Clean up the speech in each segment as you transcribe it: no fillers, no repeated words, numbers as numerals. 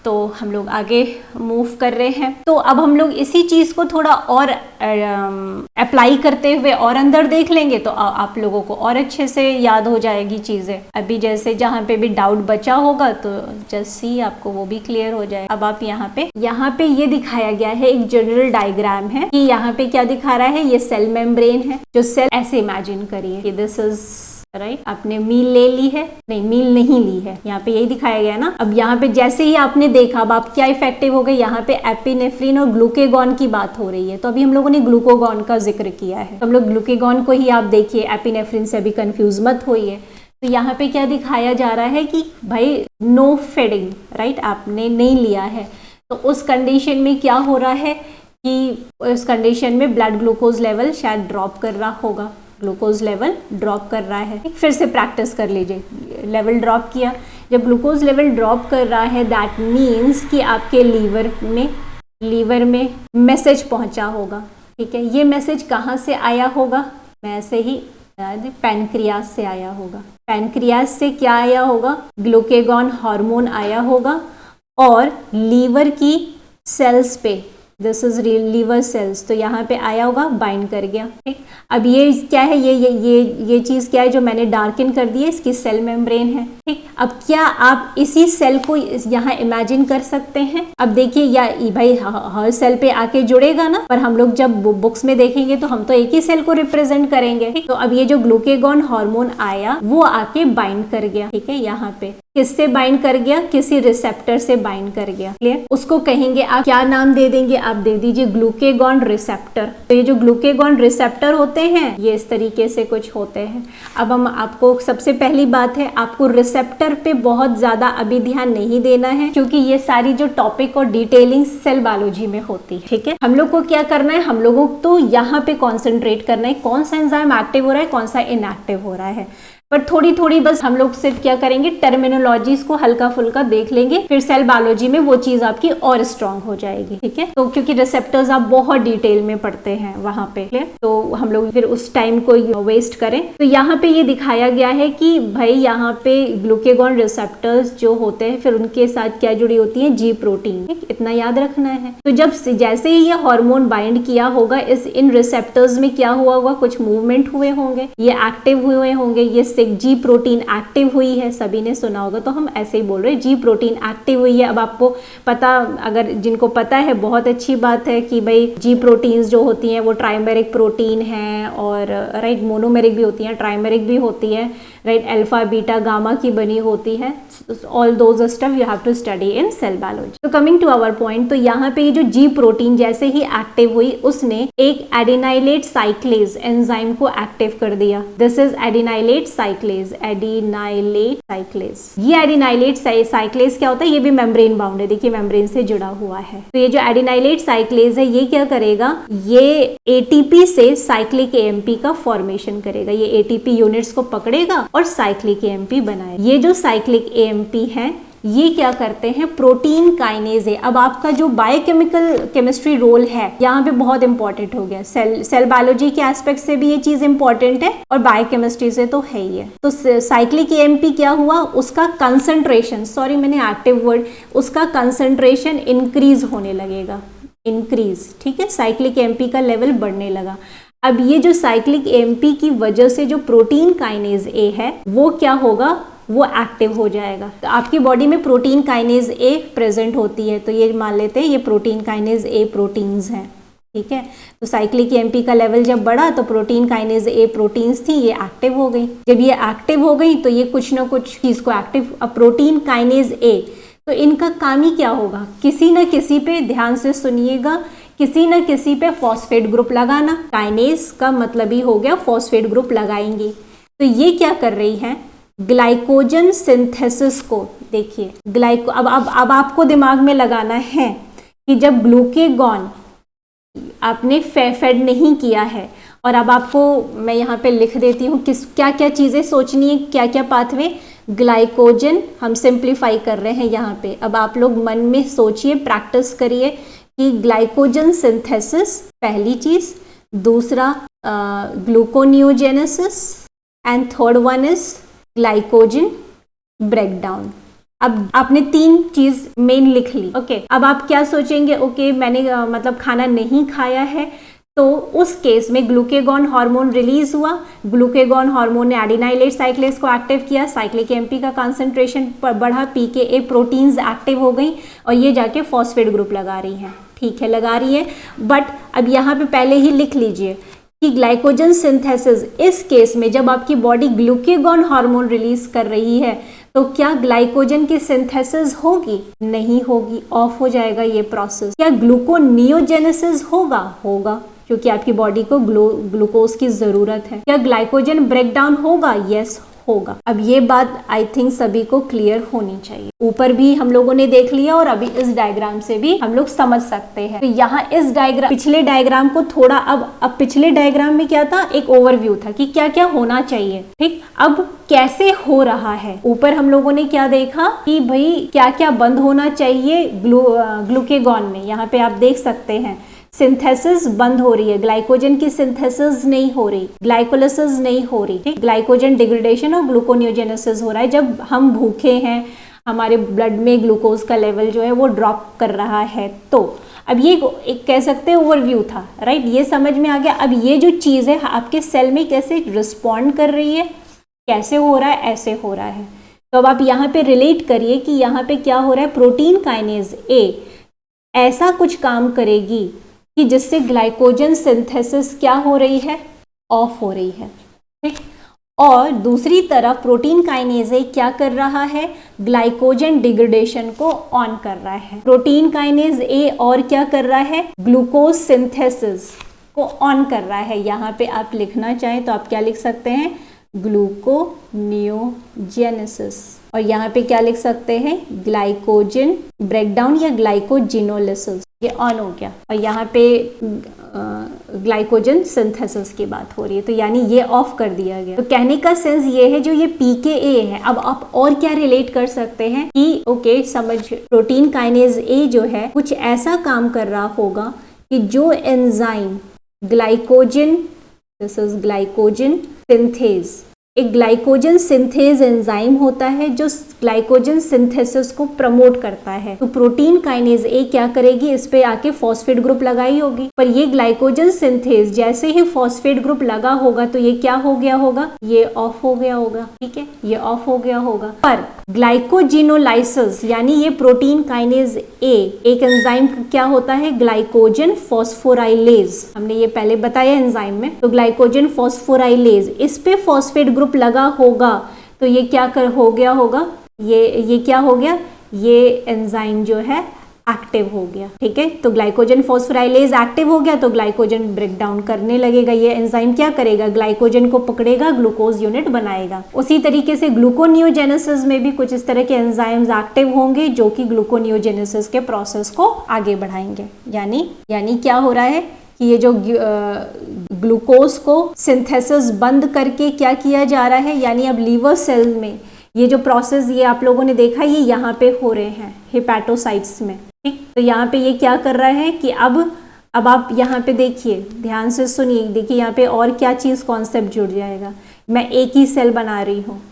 तो हम लोग आगे मूव कर रहे हैं। तो अब हम लोग इसी चीज़ को थोड़ा और अप्लाई करते हुए और अंदर देख लेंगे तो आप लोगों को और अच्छे से याद हो जाएगी चीज़ें। अभी जैसे जहाँ पे भी डाउट बचा होगा तो जस्ट सी आपको वो भी क्लियर हो जाए। अब आप यहाँ पे ये दिखाया गया है, एक जनरल डायग्राम है कि यहाँ पे क्या दिखा रहा है, ये सेल मेम्ब्रेन है। जो सेल ऐसे इमेजिन करिए कि दिस इज राइट, आपने मील ले ली है, नहीं मील नहीं ली है, यहाँ पे यही दिखाया गया ना। अब यहाँ पे जैसे ही आपने देखा, अब आप क्या इफेक्टिव हो गए, यहाँ पे एपिनेफ्रिन और ग्लूकेगॉन की बात हो रही है। तो अभी हम लोगों ने ग्लूकोगॉन का जिक्र किया है, तो हम लोग ग्लूकेगॉन को ही आप देखिए, एपिनेफ्रिन से अभी कंफ्यूज मत होइए। तो यहाँ पे क्या दिखाया जा रहा है कि भाई नो फीडिंग, राइट, आपने नहीं लिया है। तो उस कंडीशन में क्या हो रहा है कि उस कंडीशन में ब्लड ग्लूकोज लेवल शायद ड्रॉप कर रहा होगा, ग्लूकोज लेवल ड्रॉप कर रहा है। फिर से प्रैक्टिस कर लीजिए, लेवल ड्रॉप किया, जब ग्लूकोज लेवल ड्रॉप कर रहा है दैट मीन्स कि आपके लीवर में मैसेज पहुंचा होगा। ठीक है, ये मैसेज कहाँ से आया होगा, मैं ऐसे ही पैनक्रियास से आया होगा। पैनक्रियास से क्या आया होगा, ग्लूकेगॉन हार्मोन आया होगा और लीवर की सेल्स पे, दिस इज लीवर सेल्स, तो यहाँ पे आया होगा, बाइंड कर गया। ठीक, अब ये क्या है, ये चीज़ क्या है जो मैंने डार्कन कर दी है, इसकी सेल मेम्ब्रेन है। ठीक, अब क्या आप इसी सेल को यहाँ इमेजिन कर सकते हैं। अब देखिए, या भाई हर सेल पे आके जुड़ेगा ना, पर हम लोग जब बुक्स में देखेंगे तो हम तो एक ही सेल को रिप्रेजेंट करेंगे। तो अब ये जो ग्लूकेगॉन हार्मोन आया वो आके बाइंड कर गया। ठीक है, यहाँ पे किससे बाइंड कर गया, किसी रिसेप्टर से बाइंड कर गया। क्लियर, उसको कहेंगे आप, क्या नाम दे देंगे आप, दे दीजिए ग्लूकेगॉन रिसेप्टर। तो ये जो ग्लूकेगॉन रिसेप्टर होते हैं ये इस तरीके से कुछ होते हैं। अब हम आपको, सबसे पहली बात है, आपको रिसेप्टर पे बहुत ज्यादा अभी ध्यान नहीं देना है, क्योंकि ये सारी जो टॉपिक और डिटेलिंग सेल बायोलॉजी में होती है। ठीक है, हम लोग को क्या करना है, हम लोगों को तो यहाँ पे कॉन्सेंट्रेट करना है, कौन सा एंजाइम एक्टिव हो रहा है, कौन सा इनएक्टिव हो रहा है। पर थोड़ी थोड़ी बस हम लोग सिर्फ क्या करेंगे, टर्मिनोलॉजीज को हल्का फुल्का देख लेंगे, फिर सेल बायोलॉजी में वो चीज आपकी और स्ट्रांग हो जाएगी। ठीक है, तो क्योंकि रिसेप्टर्स आप बहुत डिटेल में पढ़ते हैं वहां पे, तो हम लोग फिर उस टाइम को वेस्ट करें। तो यहाँ पे ये दिखाया गया है कि भाई यहाँ पे ग्लूकेगॉन रिसेप्टर्स जो होते हैं, फिर उनके साथ क्या जुड़ी होती है, जी प्रोटीन। ठीक, इतना याद रखना है। तो जब जैसे ही ये हार्मोन बाइंड किया होगा, इन रिसेप्टर्स में क्या हुआ होगा, कुछ मूवमेंट हुए होंगे, ये एक्टिव हुए होंगे, ये जी प्रोटीन एक्टिव हुई है, सभी ने सुना होगा, तो हम ऐसे ही बोल रहे हैं जी प्रोटीन एक्टिव हुई है। अब आपको पता, अगर जिनको पता है बहुत अच्छी बात है कि भाई जी प्रोटीन्स जो होती हैं वो ट्राइमेरिक प्रोटीन है, और राइट मोनोमेरिक भी होती हैं, ट्राइमेरिक भी होती है, राइट अल्फा बीटा गामा की बनी होती है। All those stuff you have to study in cell biology. तो कमिंग टू आवर पॉइंट, तो यहाँ पे ये जो जी प्रोटीन जैसे ही एक्टिव हुई, उसने एक एडिनाइलेट साइक्लेज एंजाइम को एक्टिव कर दिया। This is adenylate साइक्लेज, adenylate साइक्लेज। ये एडिनाइलेट साइक्लेज क्या होता है, ये भी मेम्ब्रेन बाउंड है, देखिए मेम्ब्रेन से जुड़ा हुआ है। तो ये जो एडिनाइलेट साइक्लेज है ये क्या करेगा, ये एटीपी से साइक्लिक एएमपी का फॉर्मेशन करेगा। ये एटीपी यूनिट्स को पकड़ेगा और साइक्लिक एएमपी बनाएगा। ये जो साइक्लिक एएमपी है ये क्या करते हैं, प्रोटीन काइनेज है। अब आपका जो बायोकेमिकल केमिस्ट्री रोल है यहाँ पे बहुत इंपॉर्टेंट हो गया, सेल बायोलॉजी के एस्पेक्ट से भी ये चीज इंपॉर्टेंट है और बायोकेमिस्ट्री से तो है ही है। तो साइक्लिक एएमपी क्या हुआ, उसका कंसंट्रेशन, सॉरी मैंने एक्टिव वर्ड, उसका कंसंट्रेशन इंक्रीज होने लगेगा, इंक्रीज। ठीक है, साइक्लिक एएमपी का लेवल बढ़ने लगा। अब ये जो साइक्लिक एएमपी की वजह से जो प्रोटीन काइनेज ए है वो क्या होगा, वो एक्टिव हो जाएगा। तो आपकी बॉडी में प्रोटीन काइनेज ए प्रेजेंट होती है, तो ये मान लेते हैं ये प्रोटीन काइनेज ए प्रोटीन्स हैं। ठीक है, तो साइक्लिक एएमपी का लेवल जब बढ़ा तो प्रोटीन काइनेज ए प्रोटीन्स थी, ये एक्टिव हो गई। जब ये एक्टिव हो गई तो ये कुछ ना कुछ चीज को एक्टिव, अब प्रोटीन काइनेज ए, तो इनका काम ही क्या होगा, किसी न किसी पे, ध्यान से सुनिएगा, किसी न किसी पे फॉस्फेट ग्रुप लगाना। काइनेज का मतलब ही हो गया फॉस्फेट ग्रुप लगाएंगी। तो ये क्या कर रही है, ग्लाइकोजन सिंथेसिस को, देखिए अब आपको दिमाग में लगाना है कि जब ग्लूकेगॉन आपने फेड नहीं किया है, और अब आपको मैं यहाँ पे लिख देती हूँ किस क्या क्या चीज़ें सोचनी है, क्या क्या पाथवे, ग्लाइकोजन हम सिंप्लीफाई कर रहे हैं यहाँ पे। अब आप लोग मन में सोचिए, प्रैक्टिस करिए कि ग्लाइकोजन सिंथेसिस पहली चीज, दूसरा gluconeogenesis, and third one is glycogen breakdown. अब आपने 3 चीज मेन लिख ली। ओके, अब आप क्या सोचेंगे, ओके मैंने मतलब खाना नहीं खाया है, तो उस केस में ग्लूकेगॉन हार्मोन रिलीज हुआ। ग्लूकेगॉन हार्मोन ने एडिनाइलेट साइक्लेज को एक्टिव किया, साइक्लिक एमपी का कंसंट्रेशन बढ़ा, पीकेए प्रोटीन्स एक्टिव हो गई और ये जाके फॉस्फेट ग्रुप लगा रही हैं। ठीक है, लगा रही है, बट अब यहाँ पे पहले ही लिख लीजिए कि ग्लाइकोजन सिंथेसिस, इस केस में जब आपकी बॉडी ग्लूकेगॉन हार्मोन रिलीज कर रही है तो क्या ग्लाइकोजन की सिंथेसिस होगी? नहीं होगी, ऑफ हो जाएगा ये प्रोसेस। क्या ग्लूकोनियोजेनेसिस होगा? होगा, क्योंकि आपकी बॉडी को ग्लूकोज की जरूरत है। क्या ग्लाइकोजन ब्रेकडाउन होगा? यस, होगा। अब ये बात आई थिंक सभी को क्लियर होनी चाहिए। ऊपर भी हम लोगों ने देख लिया और अभी इस डायग्राम से भी हम लोग समझ सकते हैं। तो यहाँ इस डायग्राम, पिछले डायग्राम को थोड़ा अब पिछले डायग्राम में क्या था, एक ओवरव्यू था कि क्या क्या होना चाहिए। ठीक, अब कैसे हो रहा है। ऊपर हम लोगों ने क्या देखा कि भाई क्या क्या बंद होना चाहिए ग्लूकेगॉन में। यहाँ पे आप देख सकते हैं सिंथेसिस बंद हो रही है, ग्लाइकोजन की सिंथेसिस नहीं हो रही, ग्लाइकोलिसिस नहीं हो रही। ठीक, ग्लाइकोजन डिग्रेडेशन और ग्लूकोनियोजेनेसिस हो रहा है। जब हम भूखे हैं, हमारे ब्लड में ग्लूकोज का लेवल जो है वो ड्रॉप कर रहा है। तो अब ये एक कह सकते हैं ओवरव्यू था, राइट, ये समझ में आ गया। अब ये जो चीज़ है आपके सेल में कैसे रिस्पॉन्ड कर रही है, कैसे हो रहा है, ऐसे हो रहा है। तो अब आप यहाँ पे रिलेट करिए कि यहाँ पे क्या हो रहा है, प्रोटीन काइनेज ए ऐसा कुछ काम करेगी कि जिससे ग्लाइकोजन सिंथेसिस क्या हो रही है, ऑफ हो रही है। ठीक, और दूसरी तरफ प्रोटीन काइनेज ए क्या कर रहा है, ग्लाइकोजन डिग्रेडेशन को ऑन कर रहा है। प्रोटीन काइनेज ए और क्या कर रहा है, ग्लूकोज सिंथेसिस को ऑन कर रहा है। यहाँ पे आप लिखना चाहें तो आप क्या लिख सकते हैं, ग्लूकोनियोजेनेसिस, और यहाँ पे क्या लिख सकते हैं, ग्लाइकोजन ब्रेकडाउन या ग्लाइकोजिनोलिसिस। ये ऑन हो गया और यहाँ पे ग्लाइकोजन सिंथेसिस की बात हो रही है, तो यानी ये ऑफ कर दिया गया। तो कहने का सेंस ये है, जो ये पीकेए है, अब आप और क्या रिलेट कर सकते हैं कि ओके समझ, प्रोटीन काइनेज ए जो है कुछ ऐसा काम कर रहा होगा कि जो enzyme glycogen, this is glycogen synthase, एक ग्लाइकोजन सिंथेज एंजाइम होता है जो ग्लाइकोजन सिंथेसिस को प्रमोट करता है। तो प्रोटीन काइनेज ए क्या करेगी, इस पे आके फॉस्फेट ग्रुप लगाई होगी, पर ये ग्लाइकोजन सिंथेज जैसे ही फॉस्फेट ग्रुप लगा होगा तो ये क्या हो गया होगा, ये ऑफ हो गया होगा। ठीक है, ये ऑफ हो गया होगा। पर ग्लाइकोजिनोलाइसिस यानी ये प्रोटीन काइनेज ए एक एंजाइम क्या होता है, ग्लाइकोजन फॉस्फोराइलेज, हमने ये पहले बताया एंजाइम में। तो ग्लाइकोजन फॉस्फोराइलेज, इस पे फॉस्फेट ग्रुप लगा होगा तो ये क्या हो गया होगा, ये क्या हो गया, ये एंजाइम जो है एक्टिव हो गया। ठीक है, तो ग्लाइकोजन फॉस्फोराइलेज एक्टिव हो गया तो ग्लाइकोजन ब्रेक डाउन करने लगेगा। ये एंजाइम क्या करेगा, ग्लाइकोजन को पकड़ेगा, ग्लूकोज यूनिट बनाएगा। उसी तरीके से ग्लूकोनियोजेनेसिस में भी कुछ इस तरह के एंजाइम्स एक्टिव होंगे जो कि ग्लूकोनियोजेनेसिस के प्रोसेस को आगे बढ़ाएंगे। यानी क्या हो रहा है कि ये जो ग्लूकोज को सिंथेसिस बंद करके क्या किया जा रहा है, यानी अब लीवर सेल में ये जो प्रोसेस ये आप लोगों ने देखा, ये यहाँ पे हो रहे हैं हेपेटोसाइट्स में। ठीक, तो यहाँ पे ये क्या कर रहा है कि अब आप यहाँ पे देखिए, ध्यान से सुनिए, देखिए यहाँ पे और क्या चीज़ कॉन्सेप्ट जुड़ जाएगा। मैं एक ही सेल बना रही हूँ,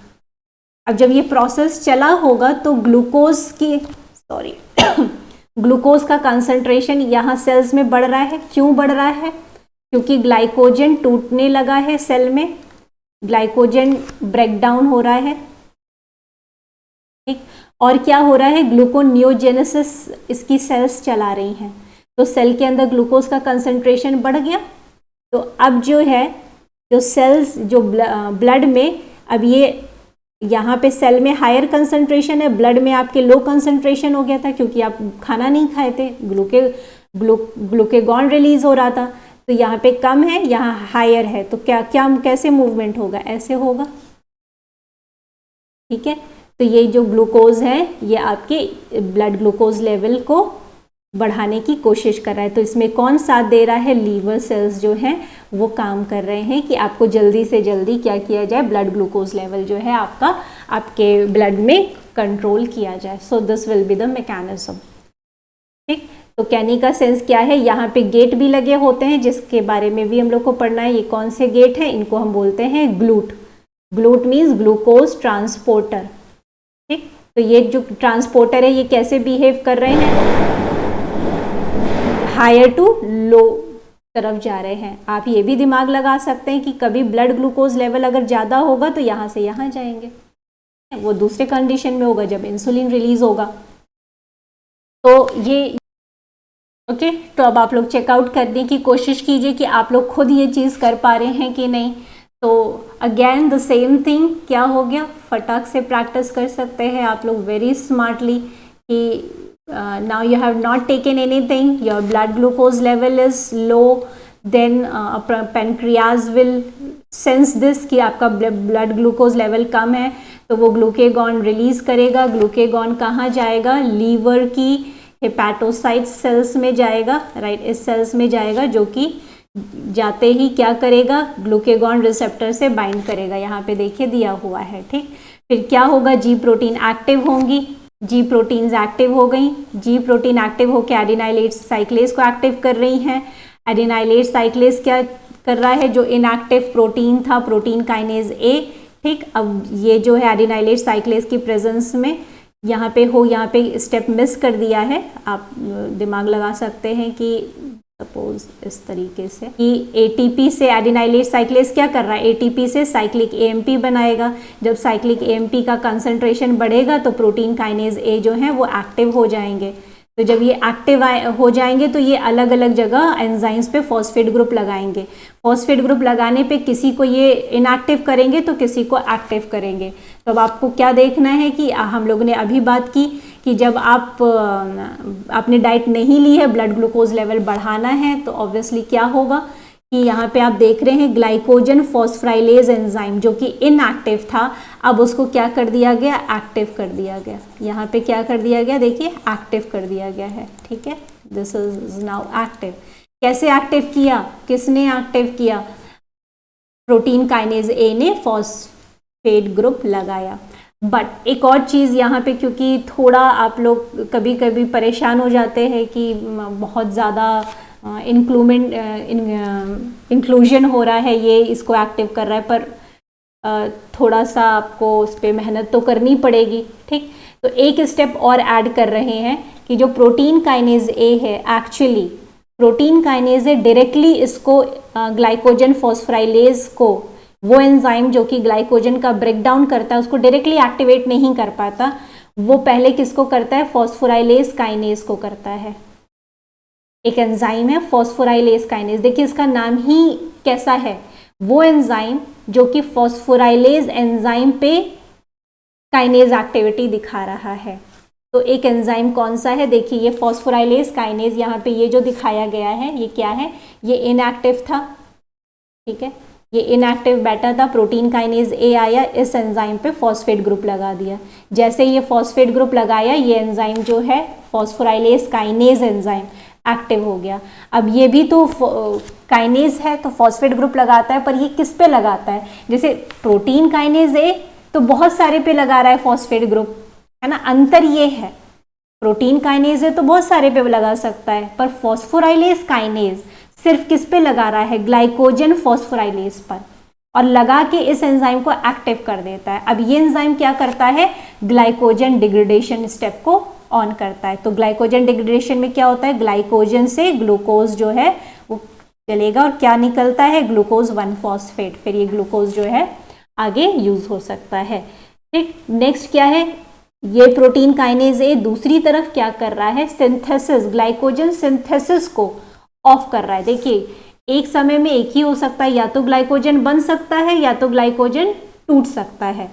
अब जब ये प्रोसेस चला होगा तो ग्लूकोज का कंसंट्रेशन यहाँ सेल्स में बढ़ रहा है। क्यों बढ़ रहा है, क्योंकि ग्लाइकोजन टूटने लगा है सेल में, ग्लाइकोजन ब्रेकडाउन हो रहा है। ठीक, और क्या हो रहा है, ग्लूकोनियोजेनेसिस इसकी सेल्स चला रही हैं, तो सेल के अंदर ग्लूकोज का कंसंट्रेशन बढ़ गया। तो अब जो है, जो सेल्स जो ब्लड में, अब ये यहाँ पे सेल में हायर कंसंट्रेशन है, ब्लड में आपके लो कंसंट्रेशन हो गया था क्योंकि आप खाना नहीं खाए थे, ग्लूकेगॉन रिलीज हो रहा था। तो यहाँ पे कम है, यहाँ हायर है, तो कैसे मूवमेंट होगा, ऐसे होगा। ठीक है, तो ये जो ग्लूकोज है ये आपके ब्लड ग्लूकोज लेवल को बढ़ाने की कोशिश कर रहा है। तो इसमें कौन साथ दे रहा है, लीवर सेल्स जो हैं वो काम कर रहे हैं कि आपको जल्दी से जल्दी क्या किया जाए, ब्लड ग्लूकोज लेवल जो है आपके ब्लड में कंट्रोल किया जाए। So this will be the mechanism. ठीक, तो कहने का सेंस क्या है, यहाँ पे गेट भी लगे होते हैं जिसके बारे में भी हम लोग को पढ़ना है। ये कौन से गेट हैं, इनको हम बोलते हैं GLUT. GLUT means glucose transporter. ठीक, तो ये जो ट्रांसपोर्टर है ये कैसे बिहेव कर रहे हैं, हायर टू लो तरफ जा रहे हैं। आप ये भी दिमाग लगा सकते हैं कि कभी ब्लड ग्लूकोज लेवल अगर ज़्यादा होगा तो यहाँ से यहाँ जाएंगे, वो दूसरे कंडीशन में होगा जब इंसुलिन रिलीज होगा। तो ये ओके, तो अब आप लोग चेकआउट करने की कोशिश कीजिए कि आप लोग खुद ये चीज़ कर पा रहे हैं कि नहीं। तो अगेन द सेम थिंग क्या हो गया, फटाक से प्रैक्टिस कर सकते हैं आप लोग वेरी स्मार्टली कि now you have not taken anything, your blood glucose level is low, then pancreas will sense this कि आपका blood glucose level कम है, तो वो ग्लूकेगॉन रिलीज करेगा। ग्लूकेगॉन कहाँ जाएगा, लीवर की हेपेटोसाइट सेल्स में जाएगा, राइट, इस सेल्स में जाएगा, जो कि जाते ही क्या करेगा, ग्लूकेगॉन रिसेप्टर से बाइंड करेगा। यहाँ पे देखिए दिया हुआ है, ठीक। फिर क्या होगा, जी प्रोटीन एक्टिव होंगी, जी प्रोटीन्स एक्टिव हो गई, जी प्रोटीन एक्टिव होकर एडिनाइलेट साइक्लेज को एक्टिव कर रही हैं। एडिनाइलेट साइक्लेज क्या कर रहा है, जो इनएक्टिव प्रोटीन था, प्रोटीन काइनेज ए, ठीक। अब ये जो है एडिनाइलेट साइक्लेज की प्रेजेंस में यहाँ पे स्टेप मिस कर दिया है। आप दिमाग लगा सकते हैं कि सपोज इस तरीके से कि एटीपी से एडिनाइलेट साइक्लेज क्या कर रहा है, एटीपी से साइक्लिक एएमपी बनाएगा। जब साइक्लिक एएमपी का कंसंट्रेशन बढ़ेगा तो प्रोटीन काइनेज ए जो है वो एक्टिव हो जाएंगे। तो जब ये एक्टिव हो जाएंगे तो ये अलग अलग जगह एंजाइम्स पे फॉस्फेट ग्रुप लगाएंगे। फॉस्फेट ग्रुप लगाने पे किसी को ये इनएक्टिव करेंगे तो किसी को एक्टिव करेंगे। तो अब आपको क्या देखना है कि हम लोगों ने अभी बात की कि जब आप आपने डाइट नहीं ली है, ब्लड ग्लूकोज लेवल बढ़ाना है, तो ऑब्वियसली क्या होगा कि यहाँ पे आप देख रहे हैं ग्लाइकोजन फॉस्फोराइलेज एंजाइम जो कि इनएक्टिव था, अब उसको क्या कर दिया गया, एक्टिव कर दिया गया। यहाँ पे क्या कर दिया गया, देखिए एक्टिव कर दिया गया है, ठीक है, दिस इज नाउ एक्टिव। कैसे एक्टिव किया, किसने एक्टिव किया, प्रोटीन काइनेज ए ने फॉस्फेट ग्रुप लगाया। बट एक और चीज़ यहाँ पे, क्योंकि थोड़ा आप लोग कभी कभी परेशान हो जाते हैं कि बहुत ज़्यादा इंक्लूजन हो रहा है, ये इसको एक्टिव कर रहा है, पर थोड़ा सा आपको उस पर मेहनत तो करनी पड़ेगी, ठीक। तो एक स्टेप और ऐड कर रहे हैं कि जो प्रोटीन काइनेज ए है, actually protein kinase A directly इसको ग्लाइकोजन फॉस्फोराइलेज को, वो एंजाइम जो कि ग्लाइकोजन का ब्रेकडाउन करता है, उसको डायरेक्टली एक्टिवेट नहीं कर पाता। वो पहले किसको करता है, फॉस्फोराइलेज काइनेज को करता है। एक एंजाइम है फॉस्फोराइलेज काइनेज, देखिए इसका नाम ही कैसा है, वो एंजाइम जो कि फॉस्फोराइलेज एंजाइम पे काइनेज एक्टिविटी दिखा रहा है। तो एक एंजाइम कौन सा है, देखिए ये फॉस्फोराइलेज काइनेज, यहाँ पे ये जो दिखाया गया है ये क्या है, ये इनएक्टिव था, ठीक है, ये इनएक्टिव बेटा था। प्रोटीन काइनेज ए आया, इस एंजाइम पे फॉस्फेट ग्रुप लगा दिया। जैसे ये फॉस्फेट ग्रुप लगाया, ये एंजाइम जो है फॉस्फोराइलेज काइनेज एंजाइम एक्टिव हो गया। अब ये भी तो काइनेज है, तो फॉस्फेट ग्रुप लगाता है, पर ये किस पे लगाता है, जैसे प्रोटीन काइनेज ए तो बहुत सारे पे लगा रहा है फॉस्फेट ग्रुप, है ना, अंतर ये है। प्रोटीन काइनेज है तो बहुत सारे पे लगा सकता है, पर फॉस्फोराइलेज काइनेज सिर्फ किस पे लगा रहा है, ग्लाइकोजन फॉस्फोराइलेज पर, और लगा के इस एंजाइम को एक्टिव कर देता है। अब ये एंजाइम क्या करता है, ग्लाइकोजन डिग्रेडेशन स्टेप को ऑन करता है। तो ग्लाइकोजन डिग्रेडेशन में क्या होता है, ग्लाइकोजन से ग्लूकोज जो है वो चलेगा और क्या निकलता है, ग्लूकोज 1 फॉस्फेट। फिर ये ग्लूकोज जो है आगे यूज हो सकता है, ठीक। नेक्स्ट क्या है, ये प्रोटीन काइनेज ए दूसरी तरफ क्या कर रहा है, सिंथेसिस, ग्लाइकोजन सिंथेसिस को ऑफ कर रहा है। देखिए एक समय में एक ही हो सकता है, या तो ग्लाइकोजन बन सकता है या तो ग्लाइकोजन टूट सकता है,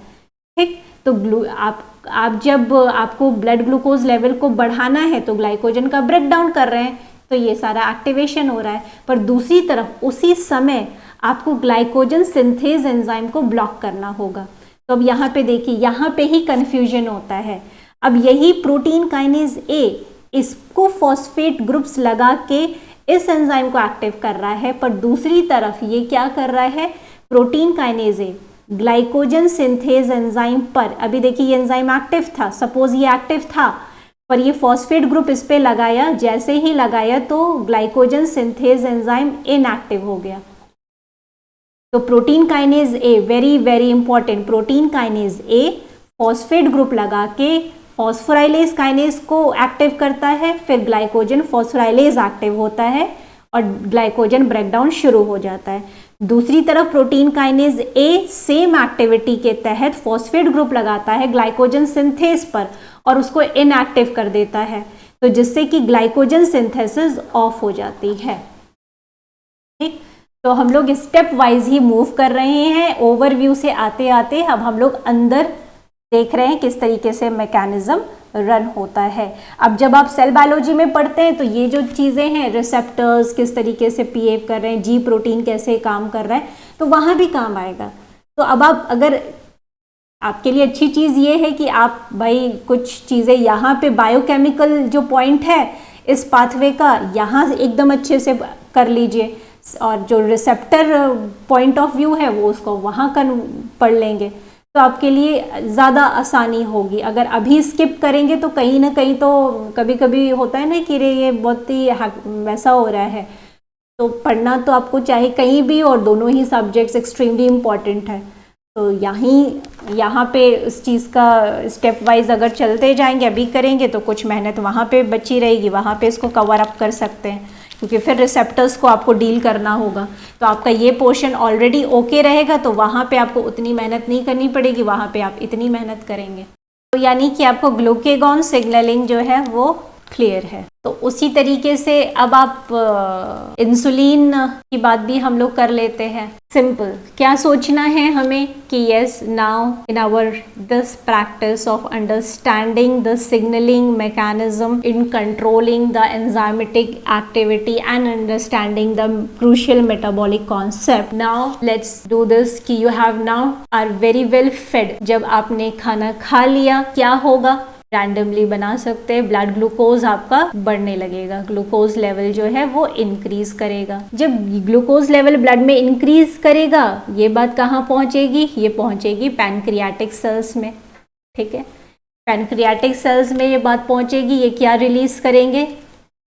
ठीक। तो आप जब आपको ब्लड ग्लूकोज लेवल को बढ़ाना है तो ग्लाइकोजन का ब्रेक डाउन कर रहे हैं, तो ये सारा एक्टिवेशन हो रहा है, पर दूसरी तरफ उसी समय आपको ग्लाइकोजन सिंथेज एंजाइम को ब्लॉक करना होगा। तो अब यहाँ पे देखिए, यहाँ पे ही कंफ्यूजन होता है। अब यही प्रोटीन काइनेज ए इसको फॉस्फेट ग्रुप्स लगा के इस एंजाइम को एक्टिव कर रहा है, पर दूसरी तरफ ये क्या कर रहा है, protein kinase A glycogen synthase enzyme पर, अभी देखिए ये एंजाइम एक्टिव था, सपोज ये एक्टिव था, पर ये फॉस्फेट ग्रुप इस पे लगाया, जैसे ही लगाया तो ग्लाइकोजन सिंथेज एंजाइम इनएक्टिव हो गया। तो protein kinase A, very very important, protein kinase A phosphate group लगा के फॉस्फोराइलेज काइनेज को एक्टिव करता है, फिर ग्लाइकोजन फॉस्फोराइलेज एक्टिव होता है और ग्लाइकोजन ब्रेकडाउन शुरू हो जाता है। दूसरी तरफ protein kinase A same activity के तहत फॉस्फेट ग्रुप लगाता है ग्लाइकोजन सिंथेस पर और उसको इनएक्टिव कर देता है, तो जिससे कि ग्लाइकोजन सिंथेसिस ऑफ हो जाती है। ठीक, तो हम लोग स्टेप वाइज ही मूव कर रहे हैं। ओवरव्यू से आते आते अब हम लोग अंदर देख रहे हैं किस तरीके से मैकेनिज्म रन होता है। अब जब आप सेल बायोलॉजी में पढ़ते हैं तो ये जो चीज़ें हैं, रिसेप्टर्स किस तरीके से बिहेव कर रहे हैं, जी प्रोटीन कैसे काम कर रहा है, तो वहाँ भी काम आएगा। तो अब आप अगर आपके लिए अच्छी चीज़ ये है कि आप भाई कुछ चीज़ें यहाँ पे बायोकेमिकल जो पॉइंट है इस पाथवे का यहाँ एकदम अच्छे से कर लीजिए और जो रिसेप्टर पॉइंट ऑफ व्यू है वो उसको वहाँ पढ़ लेंगे, तो आपके लिए ज़्यादा आसानी होगी। अगर अभी स्किप करेंगे तो कहीं ना कहीं तो कभी कभी होता है ना कि ये बहुत ही वैसा हो रहा है, तो पढ़ना तो आपको चाहे कहीं भी, और दोनों ही सब्जेक्ट्स एक्सट्रीमली इम्पॉर्टेंट है। तो यहाँ पे इस चीज़ का स्टेप वाइज अगर चलते जाएंगे, अभी करेंगे तो कुछ मेहनत वहाँ पे बची रहेगी, वहाँ पे इसको कवर अप कर सकते हैं, क्योंकि फिर रिसेप्टर्स को आपको डील करना होगा। तो आपका ये पोर्शन ऑलरेडी ओके रहेगा, तो वहाँ पे आपको उतनी मेहनत नहीं करनी पड़ेगी, वहाँ पे आप इतनी मेहनत करेंगे। तो यानी कि आपको ग्लूकेगॉन सिग्नलिंग जो है वो क्लियर है। तो उसी तरीके से अब आप इंसुलिन की बात भी हम लोग कर लेते हैं। सिंपल क्या सोचना है हमें कि yes, now in our this practice of understanding the signalling mechanism in controlling the enzymatic activity and understanding the crucial metabolic concept, now let's do this कि you have now are very well fed. जब आपने खाना खा लिया क्या होगा, randomly बना सकते हैं, ब्लड ग्लूकोज आपका बढ़ने लगेगा, ग्लूकोज लेवल जो है वो इंक्रीज करेगा। जब ग्लूकोज लेवल ब्लड में इंक्रीज करेगा, ये बात कहाँ पहुँचेगी, ये पहुँचेगी पैनक्रियाटिक सेल्स में। ठीक है, पैनक्रियाटिक सेल्स में ये बात पहुँचेगी, ये क्या रिलीज करेंगे,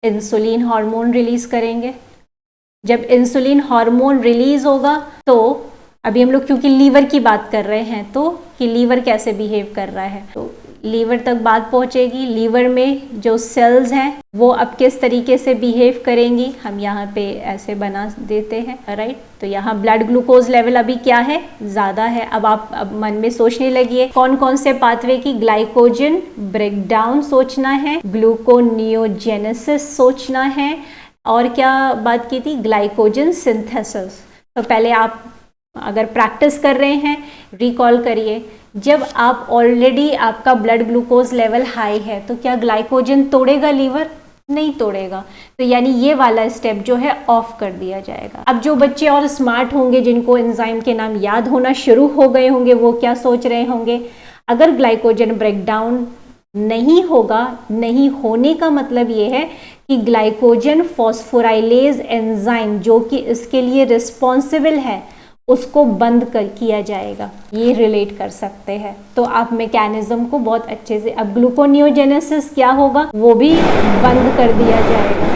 इंसुलिन हार्मोन रिलीज करेंगे। जब इंसुलिन हार्मोन रिलीज होगा तो अभी हम लोग क्योंकि लीवर की बात कर रहे हैं, तो कि लीवर कैसे बिहेव कर रहा है, तो लीवर तक बात पहुंचेगी। लीवर में जो सेल्स हैं वो अब किस तरीके से बिहेव करेंगी, हम यहाँ पे ऐसे बना देते हैं, राइट। तो यहाँ ब्लड ग्लूकोज लेवल अभी क्या है, ज़्यादा है। अब आप मन में सोचने लगिए कौन कौन से पाथवे की, ग्लाइकोजन ब्रेकडाउन सोचना है, ग्लूकोनियोजेनेसिस सोचना है, और क्या बात की थी, ग्लाइकोजन सिंथेसिस। तो पहले आप अगर प्रैक्टिस कर रहे हैं रिकॉल करिए, जब आप ऑलरेडी आपका ब्लड ग्लूकोज लेवल हाई है तो क्या ग्लाइकोजन तोड़ेगा लीवर, नहीं तोड़ेगा। तो यानी ये वाला स्टेप जो है ऑफ कर दिया जाएगा। अब जो बच्चे और स्मार्ट होंगे, जिनको एंजाइम के नाम याद होना शुरू हो गए होंगे, वो क्या सोच रहे होंगे, अगर ग्लाइकोजन ब्रेकडाउन नहीं होगा, नहीं होने का मतलब ये है कि ग्लाइकोजन फॉस्फोराइलेज एंजाइम जो कि इसके लिए रिस्पॉन्सिबल है उसको बंद किया जाएगा, ये रिलेट कर सकते हैं। तो आप मैकेनिज्म को बहुत अच्छे से, अब ग्लूकोनियोजेनेसिस क्या होगा, वो भी बंद कर दिया जाएगा,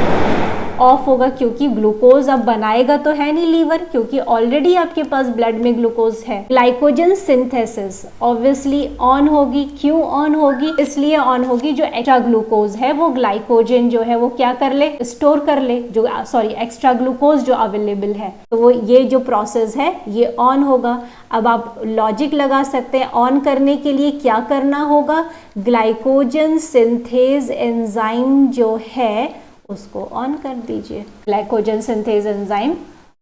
ऑफ होगा, क्योंकि ग्लूकोज अब बनाएगा तो है नहीं लीवर, क्योंकि ऑलरेडी आपके पास ब्लड में ग्लूकोज है। ग्लाइकोजन सिंथेसिस ऑब्वियसली ऑन होगी, क्यों ऑन होगी, इसलिए ऑन होगी जो एक्स्ट्रा ग्लूकोज है वो ग्लाइकोजन जो है वो क्या कर ले, स्टोर कर ले, जो एक्स्ट्रा ग्लूकोज जो अवेलेबल है, तो वो ये जो प्रोसेस है ये ऑन होगा। अब आप लॉजिक लगा सकते हैं ऑन करने के लिए क्या करना होगा, ग्लाइकोजन सिंथेज एंजाइम जो है उसको ऑन कर दीजिए। ग्लाइकोजन सिंथेज एंजाइम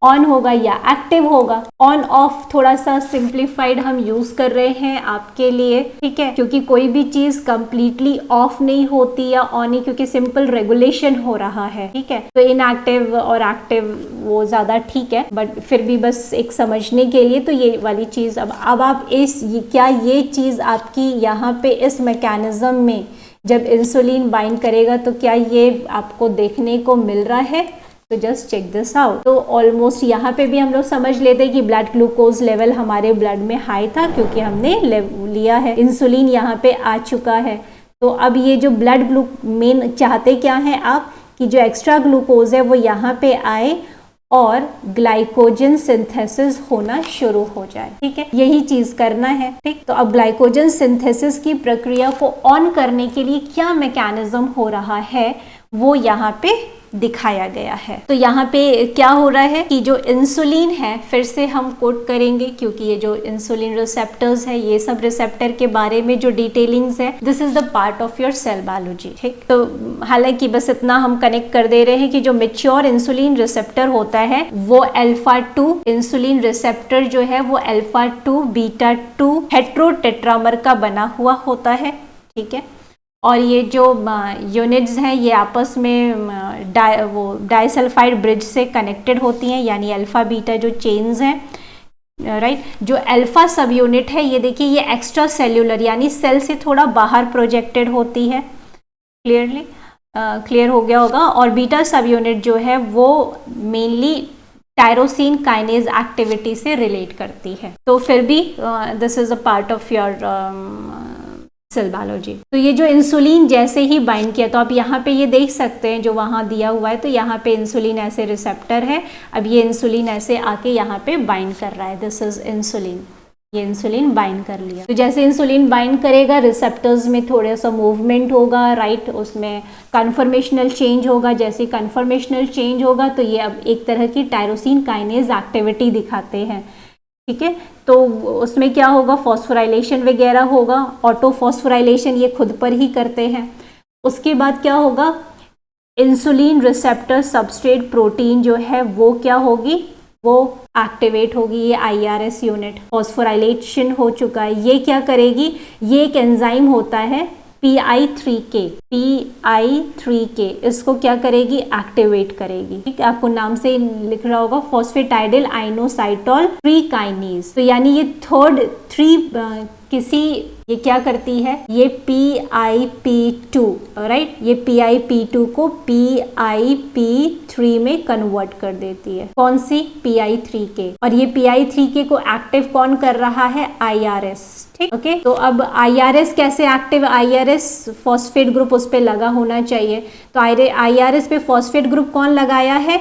ऑन होगा या एक्टिव होगा। ऑन ऑफ थोड़ा सा सिंप्लीफाइड हम यूज कर रहे हैं आपके लिए, ठीक है, क्योंकि कोई भी चीज कंप्लीटली ऑफ नहीं होती या ऑन ही, क्योंकि सिंपल रेगुलेशन हो रहा है, ठीक है। तो इनएक्टिव और एक्टिव वो ज्यादा ठीक है, बट फिर भी बस एक समझने के लिए तो ये वाली चीज। अब आप क्या ये चीज आपकी यहाँ पे इस मैकेनिज्म में जब इंसुलिन बाइंड करेगा तो क्या ये आपको देखने को मिल रहा है, तो जस्ट चेक दिस आउट। तो ऑलमोस्ट यहाँ पे भी हम लोग समझ लेते हैं कि ब्लड ग्लूकोज लेवल हमारे ब्लड में हाई था, क्योंकि हमने लिया है, इंसुलिन यहाँ पे आ चुका है। तो अब ये जो मेन चाहते क्या है आप, कि जो एक्स्ट्रा ग्लूकोज है वो यहाँ पे आए और ग्लाइकोजन सिंथेसिस होना शुरू हो जाए। ठीक है, यही चीज करना है। ठीक, तो अब ग्लाइकोजन सिंथेसिस की प्रक्रिया को ऑन करने के लिए क्या मैकेनिज्म हो रहा है वो यहाँ पे दिखाया गया है। तो यहाँ पे क्या हो रहा है कि जो इंसुलिन है, फिर से हम कोट करेंगे क्योंकि ये जो इंसुलिन रिसेप्टर्स है, ये सब रिसेप्टर के बारे में जो डिटेलिंग्स है, this is the part of your cell biology. ठीक, तो हालांकि बस इतना हम कनेक्ट कर दे रहे हैं कि जो मेच्योर इंसुलिन रिसेप्टर होता है वो अल्फा 2 इंसुलिन रिसेप्टर जो है वो अल्फा 2 बीटा 2 हेट्रोटेट्रामर का बना हुआ होता है। ठीक है, और ये जो यूनिट्स हैं ये आपस में डाइसल्फाइड ब्रिज से कनेक्टेड होती हैं, यानी अल्फा बीटा जो चेन्स हैं। राइट, जो अल्फा सब यूनिट है ये देखिए ये एक्स्ट्रा सेल्यूलर यानी सेल से थोड़ा बाहर प्रोजेक्टेड होती है। क्लियर हो गया होगा। और बीटा सब यूनिट जो है वो मेनली टायरोसिन काइनेज एक्टिविटी से रिलेट करती है। तो फिर भी this is a part of your cell biology. तो ये जो इंसुलिन जैसे ही बाइंड किया, तो आप यहाँ पे ये देख सकते हैं जो वहाँ दिया हुआ है, तो यहाँ पे इंसुलिन ऐसे रिसेप्टर है। अब ये इंसुलिन ऐसे आके यहाँ पे बाइंड कर रहा है, दिस इज इंसुलिन। ये इंसुलिन बाइंड कर लिया। तो जैसे इंसुलिन बाइंड करेगा रिसेप्टर्स में थोड़ा सा मूवमेंट होगा, राइट, उसमें कन्फर्मेशनल चेंज होगा। जैसे कन्फर्मेशनल चेंज होगा तो ये अब एक तरह की टायरोसिन काइनेज एक्टिविटी दिखाते हैं। ठीक है, तो उसमें क्या होगा, फॉस्फोराइलेशन वगैरह होगा। ऑटो फॉस्फोराइलेशन ये खुद पर ही करते हैं। उसके बाद क्या होगा, इंसुलिन रिसेप्टर सबस्ट्रेट प्रोटीन जो है वो क्या होगी, वो एक्टिवेट होगी। ये IRS यूनिट फॉस्फोराइलेशन हो चुका है। ये क्या करेगी, ये एक एंजाइम होता है PI3K, इसको क्या करेगी, एक्टिवेट करेगी। ठीक है, आपको नाम से लिख रहा होगा फॉस्फेटाइडिल आइनोसाइटोल 3 काइनेज। तो यानी ये थर्ड 3 ये क्या करती है, ये PIP2, राइट, ये PIP2 को PIP3 में कन्वर्ट कर देती है। कौन सी, PI3K। और ये PI3K को एक्टिव कौन कर रहा है, IRS। ठीक, ओके। तो अब IRS कैसे एक्टिव, IRS फॉस्फेट ग्रुप उस पर लगा होना चाहिए। तो IRS पे फॉस्फेट ग्रुप कौन लगाया है,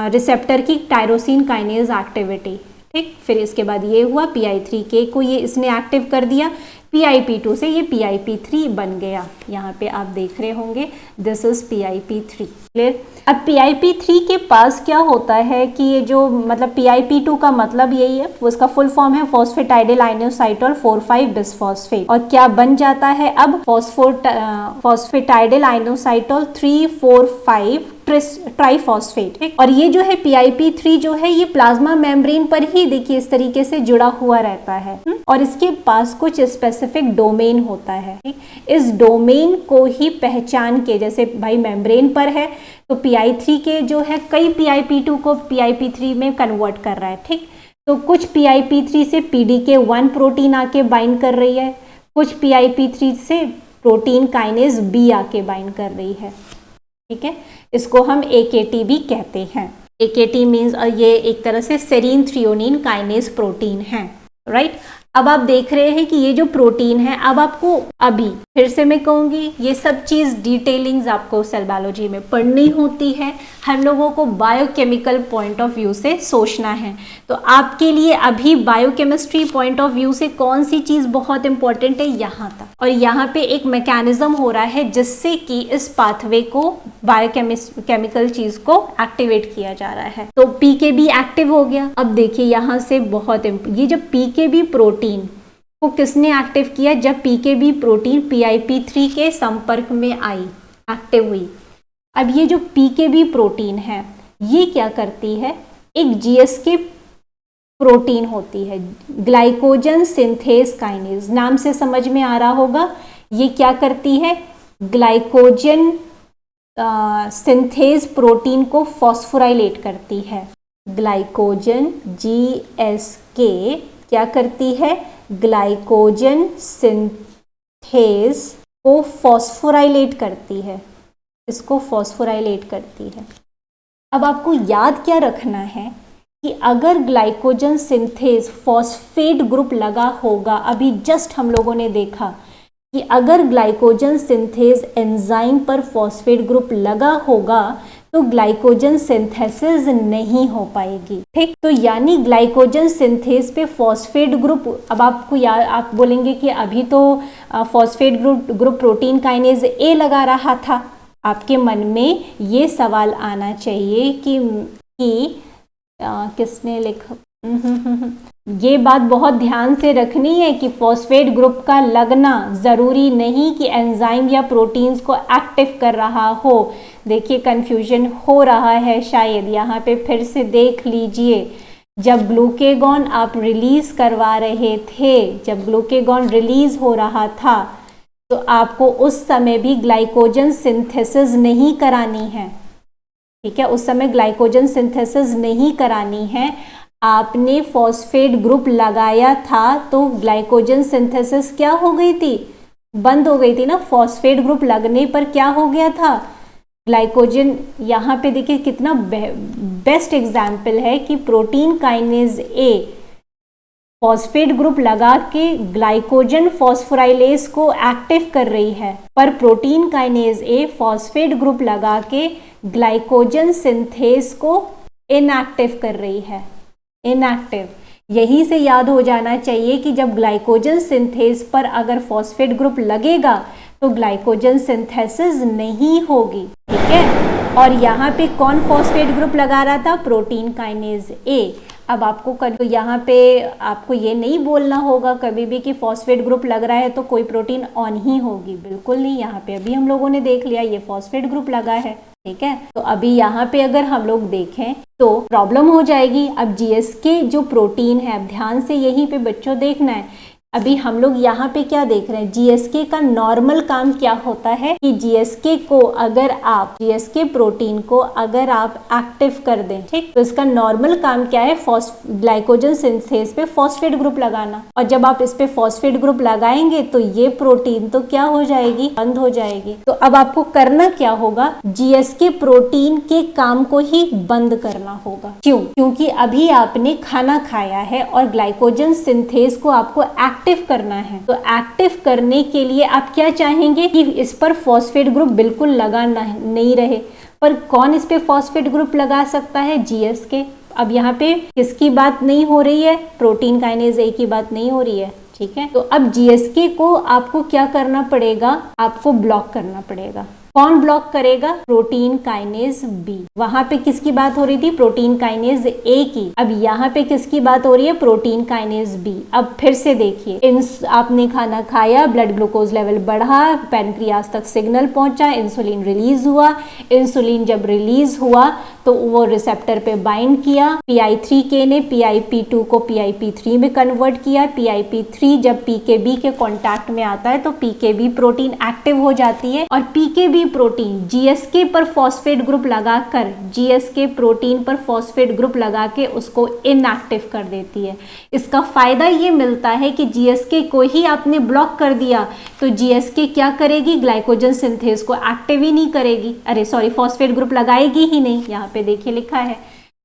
रिसेप्टर की टायरोसिन काइनेज एक्टिविटी। ठीक, फिर इसके बाद ये हुआ PI3K को ये इसने एक्टिव कर दिया, PIP2 से ये PIP3 बन गया। यहाँ पे आप देख रहे होंगे दिस इज PIP3। क्लियर। अब PIP3 के पास क्या होता है कि ये जो मतलब PIP2 का मतलब यही है, उसका फुल फॉर्म है फॉस्फेटाइडिल आइनोसाइटोल 4,5 बिसफॉस्फेट। और क्या बन जाता है अब, फॉस्फेटाइडिल आइनोसाइटोल 3,4,5 ट्राइफॉस्फेट। और ये जो है PIP3 जो है ये प्लाज्मा मेम्ब्रेन पर ही देखिए इस तरीके से जुड़ा हुआ रहता है। और इसके पास कुछ स्पेसिफिक डोमेन होता है। इस डोमेन को ही पहचान के, जैसे भाई मेम्ब्रेन पर है तो PI3K जो है कई PIP2 को PIP3 में कन्वर्ट कर रहा है। ठीक, तो कुछ PIP3 से PDK1 प्रोटीन आके बाइंड कर रही है, कुछ PIP3 से प्रोटीन काइनेज B आके बाइंड कर रही है। ठीक है, इसको हम AKT भी कहते हैं। AKT मीन्स ये एक तरह से सेरीन थ्रियोनिन काइनेज प्रोटीन है। राइट, अब आप देख रहे हैं कि ये जो प्रोटीन है, अब आपको अभी फिर से मैं कहूँगी ये सब चीज़ डिटेलिंग्स आपको सेल बायोलॉजी में पढ़नी होती है। हम लोगों को बायोकेमिकल पॉइंट ऑफ व्यू से सोचना है। तो आपके लिए अभी बायोकेमिस्ट्री पॉइंट ऑफ व्यू से कौन सी चीज़ बहुत इंपॉर्टेंट है, यहाँ तक। और यहाँ पे एक मैकेनिज्म हो रहा है जिससे कि इस पाथवे को बायोकेमिकल चीज़ को एक्टिवेट किया जा रहा है। तो PKB एक्टिव हो गया। अब देखिए यहाँ से बहुत ये जब PKB प्रोटीन को किसने एक्टिव किया, जब PKB प्रोटीन PIP3 के संपर्क में आई, एक्टिव हुई। अब ये जो PKB प्रोटीन है ये क्या करती है, एक GSK प्रोटीन होती है, ग्लाइकोजन सिंथेज काइनेज, नाम से समझ में आ रहा होगा। ये क्या करती है, ग्लाइकोजन सिंथेज प्रोटीन को फॉस्फोराइलेट करती है। ग्लाइकोजन GSK क्या करती है, ग्लाइकोजन सिंथेज को फॉस्फोराइलेट करती है, इसको फॉस्फोराइलेट करती है। अब आपको याद क्या रखना है कि अगर ग्लाइकोजन सिंथेज फॉस्फेट ग्रुप लगा होगा, अभी जस्ट हम लोगों ने देखा कि अगर ग्लाइकोजन सिंथेज एंजाइम पर फॉस्फेट ग्रुप लगा होगा तो ग्लाइकोजन सिंथेसिस नहीं हो पाएगी। ठीक, तो यानी ग्लाइकोजन सिंथेस पे फॉस्फेट ग्रुप, अब आपको याद, आप बोलेंगे कि अभी तो phosphate group protein kinase A लगा रहा था। आपके मन में ये सवाल आना चाहिए कि किसने लिखा, ये बात बहुत ध्यान से रखनी है कि फॉस्फेट ग्रुप का लगना जरूरी नहीं कि एंजाइम या प्रोटीन्स को एक्टिव कर रहा हो। देखिए कंफ्यूजन हो रहा है शायद, यहाँ पे फिर से देख लीजिए। जब ग्लूकेगॉन आप रिलीज करवा रहे थे, जब ग्लूकेगॉन रिलीज हो रहा था, तो आपको उस समय भी ग्लाइकोजन सिंथेसिस नहीं करानी है। ठीक है, उस समय ग्लाइकोजन सिंथेसिस नहीं करानी है। आपने फॉस्फेट ग्रुप लगाया था तो ग्लाइकोजन सिंथेसिस क्या हो गई थी, बंद हो गई थी ना। फॉस्फेट ग्रुप लगने पर क्या हो गया था, ग्लाइकोजन, यहाँ पे देखिए कितना बेस्ट एग्जाम्पल है कि protein kinase A phosphate group लगा के ग्लाइकोजन फॉस्फोराइलेज को एक्टिव कर रही है, पर protein kinase A phosphate group लगा के ग्लाइकोजन सिंथेस को इनएक्टिव कर रही है, इनएक्टिव। यही से याद हो जाना चाहिए कि जब ग्लाइकोजन सिंथेस पर अगर फॉस्फेट ग्रुप लगेगा तो ग्लाइकोजन सिंथेसिस नहीं होगी। ठीक है, और यहाँ पे कौन फॉस्फेट ग्रुप लगा रहा था, प्रोटीन काइनेज ए। अब आपको तो यहाँ पे आपको ये नहीं बोलना होगा कभी भी कि फॉस्फेट ग्रुप लग रहा है तो कोई प्रोटीन ऑन ही होगी, बिल्कुल नहीं। यहाँ पे अभी हम लोगों ने देख लिया ये फॉस्फेट ग्रुप लगा है। ठीक है, तो अभी यहाँ पे अगर हम लोग देखें तो प्रॉब्लम हो जाएगी। अब जीएसके जो प्रोटीन है, अब ध्यान से यहीं पे बच्चों देखना है। अभी हम लोग यहाँ पे क्या देख रहे हैं, जीएसके का नॉर्मल काम क्या होता है कि जीएसके को अगर आप, जीएसके प्रोटीन को अगर आप एक्टिव कर दें, ठीक, तो इसका नॉर्मल काम क्या है, ग्लाइकोजन सिंथेस पे फॉस्फेट ग्रुप लगाना। और जब आप इस पे फॉस्फेट ग्रुप लगाएंगे तो ये प्रोटीन तो क्या हो जाएगी, बंद हो जाएगी। तो अब आपको करना क्या होगा, जीएसके प्रोटीन के काम को ही बंद करना होगा। क्यों? क्योंकि अभी आपने खाना खाया है और ग्लाइकोजन सिंथेस को आपको एक्टिव करना है। तो एक्टिव करने के लिए आप क्या चाहेंगे कि इस पर फॉस्फेट ग्रुप बिल्कुल लगा नहीं रहे। पर कौन इस पे फॉस्फेट ग्रुप लगा सकता है, जीएसके। अब यहाँ पे किसकी बात नहीं हो रही है, प्रोटीन काइनेज ए की बात नहीं हो रही है। ठीक है, तो अब जीएसके को आपको क्या करना पड़ेगा, आपको ब्लॉक करना पड़ेगा। कौन ब्लॉक करेगा, प्रोटीन काइनेज बी। वहां पे किसकी बात हो रही थी, प्रोटीन काइनेज ए की। अब यहाँ पे किसकी बात हो रही है, प्रोटीन काइनेज बी। अब फिर से देखिए, आपने खाना खाया, ब्लड ग्लूकोज लेवल बढ़ा, पैनक्रियाज तक सिग्नल पहुंचा, इंसुलिन रिलीज हुआ। इंसुलिन जब रिलीज हुआ तो वो रिसेप्टर पे बाइंड किया। PI3K ने PIP2 को PIP3 में कन्वर्ट किया। PIP3 जब PKB के कांटेक्ट में आता है तो PKB प्रोटीन एक्टिव हो जाती है और PKB प्रोटीन GSK पर फॉस्फेट ग्रुप लगाकर, GSK प्रोटीन पर फॉस्फेट ग्रुप लगा के उसको इनएक्टिव कर देती है। इसका फायदा ये मिलता है कि GSK को ही आपने ब्लॉक कर दिया तो GSK क्या करेगी, ग्लाइकोजन सिंथेस को एक्टिव ही नहीं करेगी, अरे सॉरी, फॉस्फेट ग्रुप लगाएगी ही नहीं। यहाँ पे देखिए लिखा है।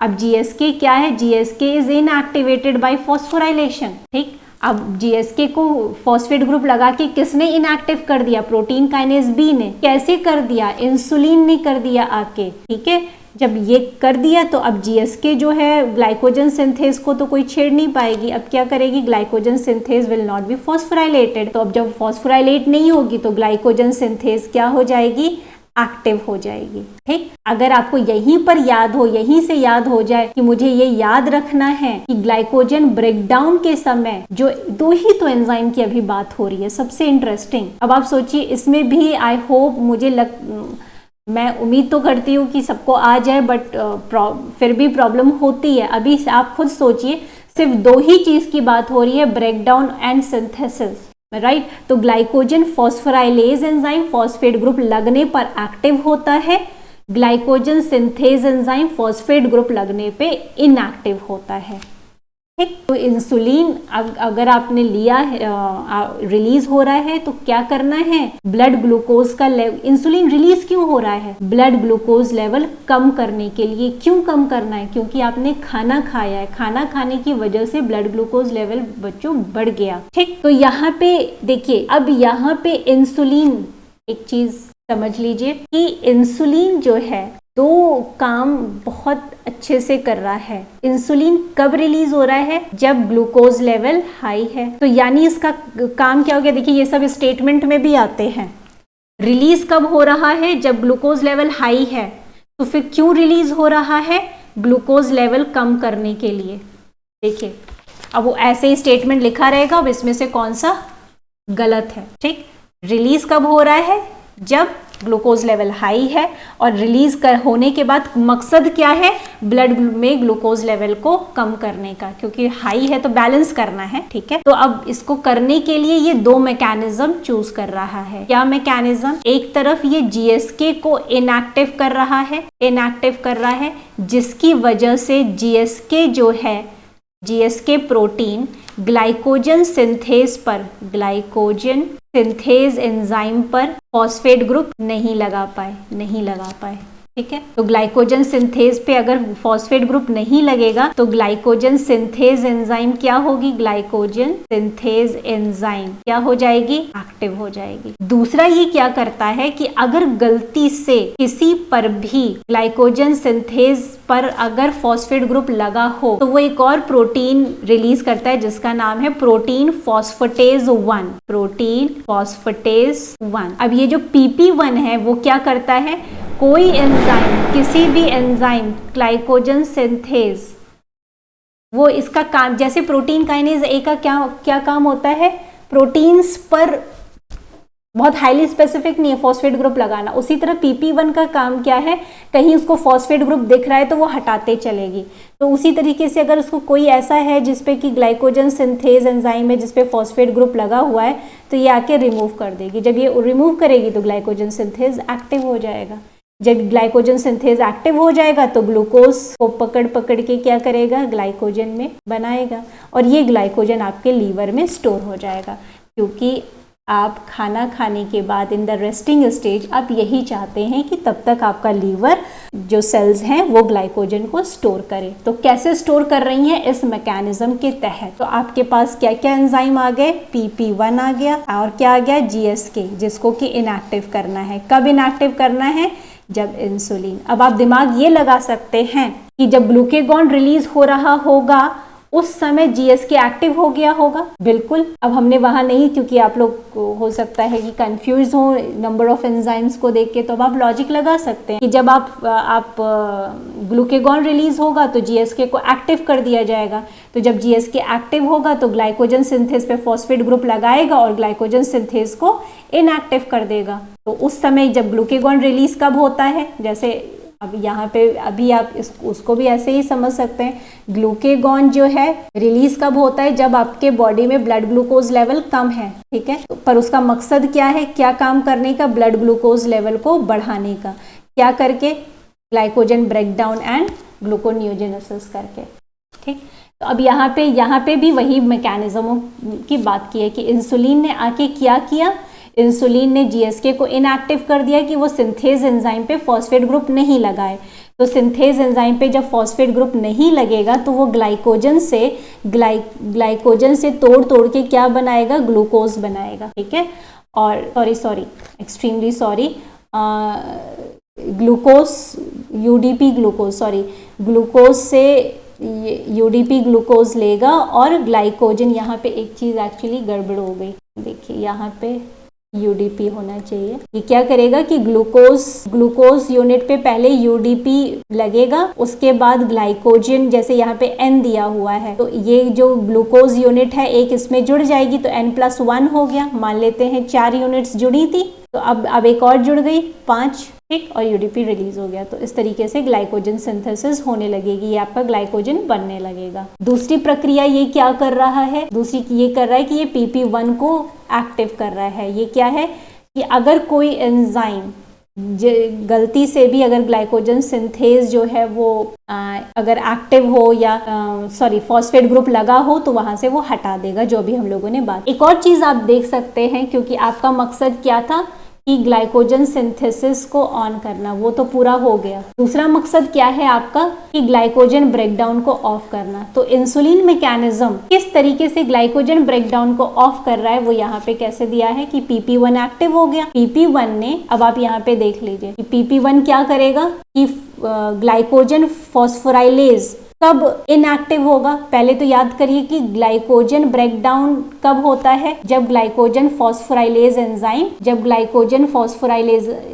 अब GSK क्या है, GSK is inactivated by phosphorylation. ठीक, अब GSK को फॉस्फेट ग्रुप लगा के किसने इनएक्टिव कर दिया, प्रोटीन काइनेज बी ने। कैसे कर दिया, इंसुलिन ने कर दिया आके। ठीक है, जब ये कर दिया तो अब GSK जो है ग्लाइकोजन सिंथेस को तो कोई छेड़ नहीं पाएगी। अब क्या करेगी, glycogen synthase will not be phosphorylated. तो अब जब फॉस्फोराइलेट नहीं होगी तो ग्लाइकोजन सिंथेस क्या हो जाएगी, एक्टिव हो जाएगी। ठीक, अगर आपको यहीं पर याद हो, यहीं से याद हो जाए कि मुझे ये याद रखना है कि ग्लाइकोजन ब्रेकडाउन के समय जो दो ही तो एंजाइम की अभी बात हो रही है, सबसे इंटरेस्टिंग। अब आप सोचिए इसमें भी आई होप, मैं उम्मीद तो करती हूँ कि सबको आ जाए, बट फिर भी प्रॉब्लम होती है। अभी आप खुद सोचिए, सिर्फ दो ही चीज की बात हो रही है, ब्रेकडाउन एंड सिंथेसिस, राइट। तो glycogen phosphorylase enzyme phosphate group लगने पर एक्टिव होता है, glycogen synthase enzyme phosphate group लगने पे इनएक्टिव होता है। ठीक, तो इंसुलिन अगर आपने लिया है, रिलीज हो रहा है तो क्या करना है, ब्लड ग्लूकोज का लेवल, इंसुलिन रिलीज क्यों हो रहा है, ब्लड ग्लूकोज लेवल कम करने के लिए। क्यों कम करना है, क्योंकि आपने खाना खाया है, खाना खाने की वजह से ब्लड ग्लूकोज लेवल बच्चों बढ़ गया। ठीक, तो यहाँ पे देखिए, अब यहाँ पे इंसुलिन, एक चीज समझ लीजिए कि इंसुलिन जो है तो काम बहुत अच्छे से कर रहा है। इंसुलिन कब रिलीज हो रहा है? जब ग्लूकोज लेवल हाई है। तो यानी इसका काम क्या हो गया? देखिए ये सब स्टेटमेंट में भी आते हैं। रिलीज कब हो रहा है? जब ग्लूकोज लेवल हाई है। तो फिर क्यों रिलीज हो रहा है? ग्लूकोज लेवल कम करने के लिए। देखिए अब वो ऐसे ही स्टेटमेंट लिखा रहेगा, अब इसमें से कौन सा गलत है? ठीक, रिलीज कब हो रहा है? जब ग्लूकोज लेवल हाई है। और रिलीज होने के बाद मकसद क्या है? ब्लड में ग्लूकोज लेवल को कम करने का, क्योंकि हाई है तो बैलेंस करना है। ठीक है, तो अब इसको करने के लिए ये दो मैकेनिज्म चूज कर रहा है। क्या मैकेनिज्म? एक तरफ ये जीएसके को इनएक्टिव कर रहा है, जिसकी वजह से जीएसके जो है, जीएसके प्रोटीन ग्लाइकोजन सिंथेज पर, ग्लाइकोजन सिंथेज एंजाइम पर फॉस्फेट ग्रुप नहीं लगा पाए। ठीक है, तो ग्लाइकोजन सिंथेज पे अगर फॉस्फेट ग्रुप नहीं लगेगा तो ग्लाइकोजन सिंथेज एंजाइम क्या होगी? ग्लाइकोजन सिंथेज एंजाइम क्या हो जाएगी? एक्टिव हो जाएगी। दूसरा ये क्या करता है कि अगर गलती से किसी पर भी ग्लाइकोजन सिंथेज पर अगर फॉस्फेट ग्रुप लगा हो तो वो एक और प्रोटीन रिलीज करता है जिसका नाम है प्रोटीन फॉस्फेटेज 1, प्रोटीन फॉस्फेटेज 1। अब ये जो PP1 है वो क्या करता है? कोई एंजाइम, किसी भी एंजाइम ग्लाइकोजन सिंथेज, वो इसका काम, जैसे प्रोटीन काइनेज ए का क्या काम होता है? प्रोटीन्स पर बहुत हाईली स्पेसिफिक नहीं है फॉस्फेट ग्रुप लगाना। उसी तरह PP1 का काम क्या है? कहीं उसको फॉस्फेट ग्रुप दिख रहा है तो वो हटाते चलेगी। तो उसी तरीके से अगर उसको कोई ऐसा है जिसपे कि ग्लाइकोजन सिंथेज एंजाइम है जिसपे फॉस्फेट ग्रुप लगा हुआ है तो ये आके रिमूव कर देगी। जब ये रिमूव करेगी तो ग्लाइकोजन सिंथेज एक्टिव हो जाएगा। जब ग्लाइकोजन सिंथेज एक्टिव हो जाएगा तो ग्लूकोज को पकड़ के क्या करेगा? ग्लाइकोजन में बनाएगा, और ये ग्लाइकोजन आपके लीवर में स्टोर हो जाएगा। क्योंकि आप खाना खाने के बाद इन द रेस्टिंग स्टेज आप यही चाहते हैं कि तब तक आपका लीवर जो सेल्स हैं वो ग्लाइकोजन को स्टोर करे। तो कैसे स्टोर कर रही हैं? इस मैकेनिज्म के तहत। तो आपके पास क्या क्या एंजाइम आ गए? PP1 आ गया, और क्या आ गया? GSK, जिसको कि इनएक्टिव करना है। कब इनएक्टिव करना है? जब इंसुलिन। अब आप दिमाग ये लगा सकते हैं कि जब ग्लूकेगॉन रिलीज हो रहा होगा उस समय GSK एक्टिव हो गया होगा। बिल्कुल, अब हमने वहां नहीं, क्योंकि आप लोग को हो सकता है कि कंफ्यूज हो नंबर ऑफ एंजाइम्स को देख के, तो अब आप लॉजिक लगा सकते हैं कि जब आप ग्लूकेगॉन रिलीज होगा तो GSK को एक्टिव कर दिया जाएगा। तो जब GSK एक्टिव होगा तो ग्लाइकोजन सिंथेज पे फॉस्फेट ग्रुप लगाएगा और ग्लाइकोजन सिंथेज को इनएक्टिव कर देगा। तो उस समय जब ग्लूकेगॉन रिलीज कब होता है? जैसे अब यहाँ पे अभी आप उसको भी ऐसे ही समझ सकते हैं। ग्लूकेगॉन जो है रिलीज कब होता है? जब आपके बॉडी में ब्लड ग्लूकोज लेवल कम है। ठीक है, पर उसका मकसद क्या है? क्या काम करने का? ब्लड ग्लूकोज लेवल को बढ़ाने का। क्या करके? ग्लाइकोजन ब्रेकडाउन एंड ग्लूकोनियोजेनेसिस करके। ठीक, तो अब यहाँ पे भी वही मैकेनिज्मों की बात की है कि इंसुलिन ने आके क्या किया? इंसुलिन ने GSK को इनएक्टिव कर दिया कि वो सिंथेज एंजाइम पे फॉस्फेट ग्रुप नहीं लगाए। तो सिंथेज एंजाइम पे जब फॉस्फेट ग्रुप नहीं लगेगा तो वो ग्लाइकोजन से तोड़ के क्या बनाएगा? ग्लूकोज बनाएगा। ठीक है, और एक्सट्रीमली सॉरी, ग्लूकोज से UDP ग्लूकोज लेगा और ग्लाइकोजन, यहाँ पे एक चीज एक्चुअली गड़बड़ हो गई। देखिए यहाँ पे UDP होना चाहिए। ये क्या करेगा कि ग्लूकोज यूनिट पे पहले UDP लगेगा, उसके बाद ग्लाइकोजन, जैसे यहाँ पे N दिया हुआ है तो ये जो ग्लूकोज यूनिट है एक इसमें जुड़ जाएगी तो N+1 हो गया। मान लेते हैं 4 यूनिट्स जुड़ी थी तो अब एक और जुड़ गई 5। ठीक, और UDP रिलीज हो गया। तो इस तरीके से ग्लाइकोजन सिंथेसिस होने लगेगी, ये आपका ग्लाइकोजन बनने लगेगा। दूसरी प्रक्रिया ये क्या कर रहा है? ये कर रहा है कि ये PP1 को एक्टिव कर रहा है। ये क्या है कि अगर कोई एंजाइम गलती से भी अगर ग्लाइकोजन सिंथेज जो है वो अगर एक्टिव हो या फॉस्फेट ग्रुप लगा हो तो वहां से वो हटा देगा, जो भी हम लोगों ने बात। एक और चीज आप देख सकते हैं, क्योंकि आपका मकसद क्या था कि ग्लाइकोजन सिंथेसिस को ऑन करना, वो तो पूरा हो गया। दूसरा मकसद क्या है आपका कि ग्लाइकोजन ब्रेकडाउन को ऑफ करना। तो इंसुलिन मैकेनिज्म किस तरीके से ग्लाइकोजन ब्रेकडाउन को ऑफ कर रहा है वो यहाँ पे कैसे दिया है कि PP1 एक्टिव हो गया। PP1 ने, अब आप यहाँ पे देख लीजिए कि PP1 क्या करेगा कि ग्लाइकोजन फॉस्फोराइलेज कब इनएक्टिव होगा। पहले तो याद करिए कि ग्लाइकोजन ब्रेकडाउन कब होता है, जब ग्लाइकोजन फॉस्फोराइलेज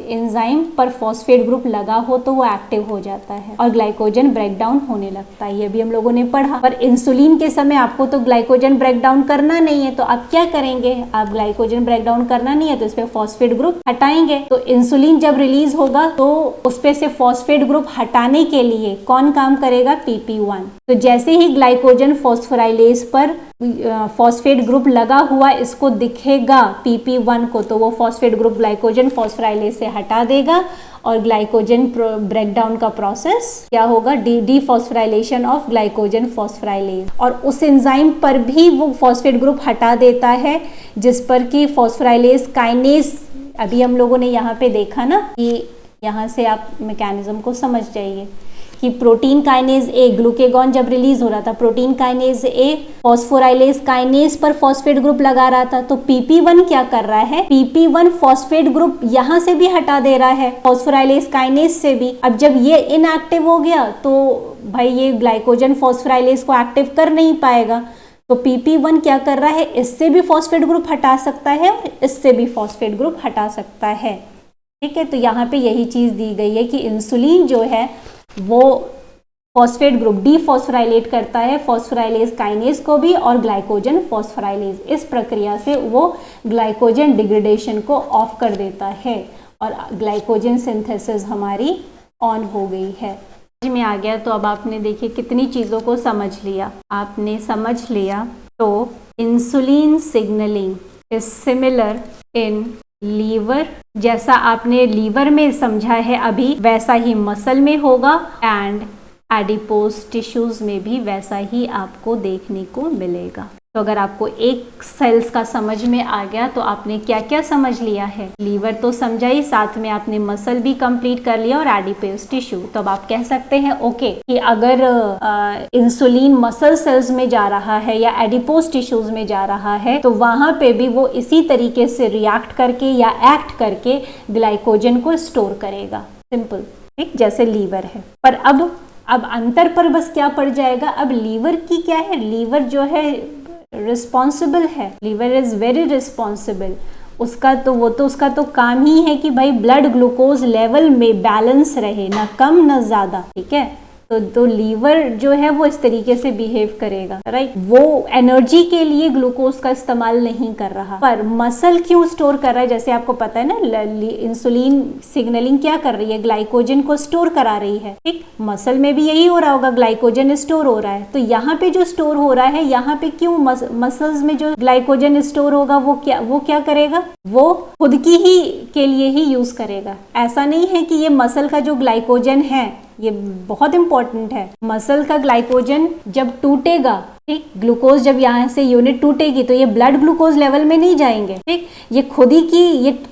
एंजाइम पर फॉस्फेट ग्रुप लगा हो तो वो एक्टिव हो जाता है और ग्लाइकोजन ब्रेकडाउन होने लगता है। ये भी हम लोगों ने पढ़ा। पर इंसुलिन के समय आपको तो ग्लाइकोजन ब्रेकडाउन करना नहीं है, तो आप क्या करेंगे, आप ग्लाइकोजन ब्रेकडाउन करना नहीं है तो इस पे फॉस्फेट ग्रुप हटाएंगे। तो इंसुलिन जब रिलीज होगा तो उस पे से फॉस्फेट ग्रुप हटाने के लिए कौन काम करेगा, PP1। तो जैसे ही ग्लाइकोजन फॉस्फोराइलेज पर फॉस्फेट ग्रुप लगा हुआ इसको दिखेगा PP1 को, तो वो फॉस्फेट ग्रुप ग्लाइकोजन फॉस्फोराइलेज से हटा देगा और ग्लाइकोजन ब्रेकडाउन का प्रोसेस क्या होगा, डीफॉस्फोराइलेशन ऑफ ग्लाइकोजन फॉस्फोराइलेज, और उस एंजाइम पर भी वो फॉस्फेट ग्रुप हटा देता है जिस पर कि फॉस्फोराइलेज काइनेज, अभी हम लोगों ने यहाँ पे देखा ना कि यहाँ से आप मैकेनिज्म को समझ जाइए कि प्रोटीन काइनेज ए, ग्लूकेगॉन जब रिलीज हो रहा था, protein kinase A phosphorylase kinase पर फॉस्फेट ग्रुप लगा रहा था, तो PP1 क्या कर रहा है, PP1 फॉस्फेट ग्रुप यहाँ से भी हटा दे रहा है, फॉस्फोराइलेज काइनेज से भी। अब जब ये इनएक्टिव हो गया तो भाई ये ग्लाइकोजन फॉस्फोराइलेज को एक्टिव कर नहीं पाएगा, तो PP1 क्या कर रहा है, इससे भी फॉस्फेट ग्रुप हटा सकता है और इससे भी फॉस्फेट ग्रुप हटा सकता है। ठीक है, तो यहाँ पे यही चीज दी गई है कि इंसुलिन जो है वो फॉस्फेट ग्रुप डीफॉस्फोराइलेट करता है फॉस्फोराइलेज काइनेज को भी और ग्लाइकोजन फॉस्फोराइलेज। इस प्रक्रिया से वो ग्लाइकोजन डिग्रेडेशन को ऑफ कर देता है और ग्लाइकोजन सिंथेसिस हमारी ऑन हो गई है। समझ में आ गया? तो अब आपने देखिए कितनी चीज़ों को समझ लिया। आपने समझ लिया तो insulin signalling is similar in liver, जैसा आपने लीवर में समझा है अभी वैसा ही मसल में होगा एंड एडिपोज टिश्यूज में भी वैसा ही आपको देखने को मिलेगा। तो अगर आपको एक सेल्स का समझ में आ गया तो आपने क्या क्या समझ लिया है, लीवर तो समझा ही, साथ में आपने मसल भी कंप्लीट कर लिया और एडिपोज टिश्यू। तो अब आप कह सकते हैं ओके कि अगर इंसुलिन मसल सेल्स में जा रहा है या एडिपोज टिश्यूज में जा रहा है तो वहां पे भी वो इसी तरीके से रिएक्ट करके या एक्ट करके ग्लाइकोजन को स्टोर करेगा। सिंपल, ठीक, जैसे लीवर है। पर अब अंतर पर बस क्या पड़ जाएगा, अब लीवर की क्या है, लीवर जो है रिस्पॉन्सिबल है, लीवर इज वेरी रिस्पॉन्सिबल। उसका तो काम ही है कि भाई ब्लड ग्लूकोज लेवल में बैलेंस रहे, ना कम ना ज्यादा। ठीक है, तो लीवर जो है वो इस तरीके से बिहेव करेगा, राइट। वो एनर्जी के लिए ग्लूकोज का इस्तेमाल नहीं कर रहा, पर मसल क्यों स्टोर कर रहा है, जैसे आपको पता है ना इंसुलिन सिग्नलिंग क्या कर रही है, ग्लाइकोजन को स्टोर करा रही है। ठीक, मसल में भी यही हो रहा होगा, ग्लाइकोजन स्टोर हो रहा है। तो यहाँ पे जो स्टोर हो रहा है, यहाँ पे क्यों मसल्स में जो ग्लाइकोजन स्टोर होगा वो क्या करेगा, वो खुद की ही के लिए ही यूज करेगा। ऐसा नहीं है कि ये मसल का जो ग्लाइकोजन है, ये बहुत इंपॉर्टेंट है, मसल का ग्लाइकोजन जब टूटेगा, ठीक, ग्लूकोज जब यहाँ से यूनिट टूटेगी तो ये ब्लड ग्लूकोज लेवल में नहीं जाएंगे। ठीक, ये खुद ही की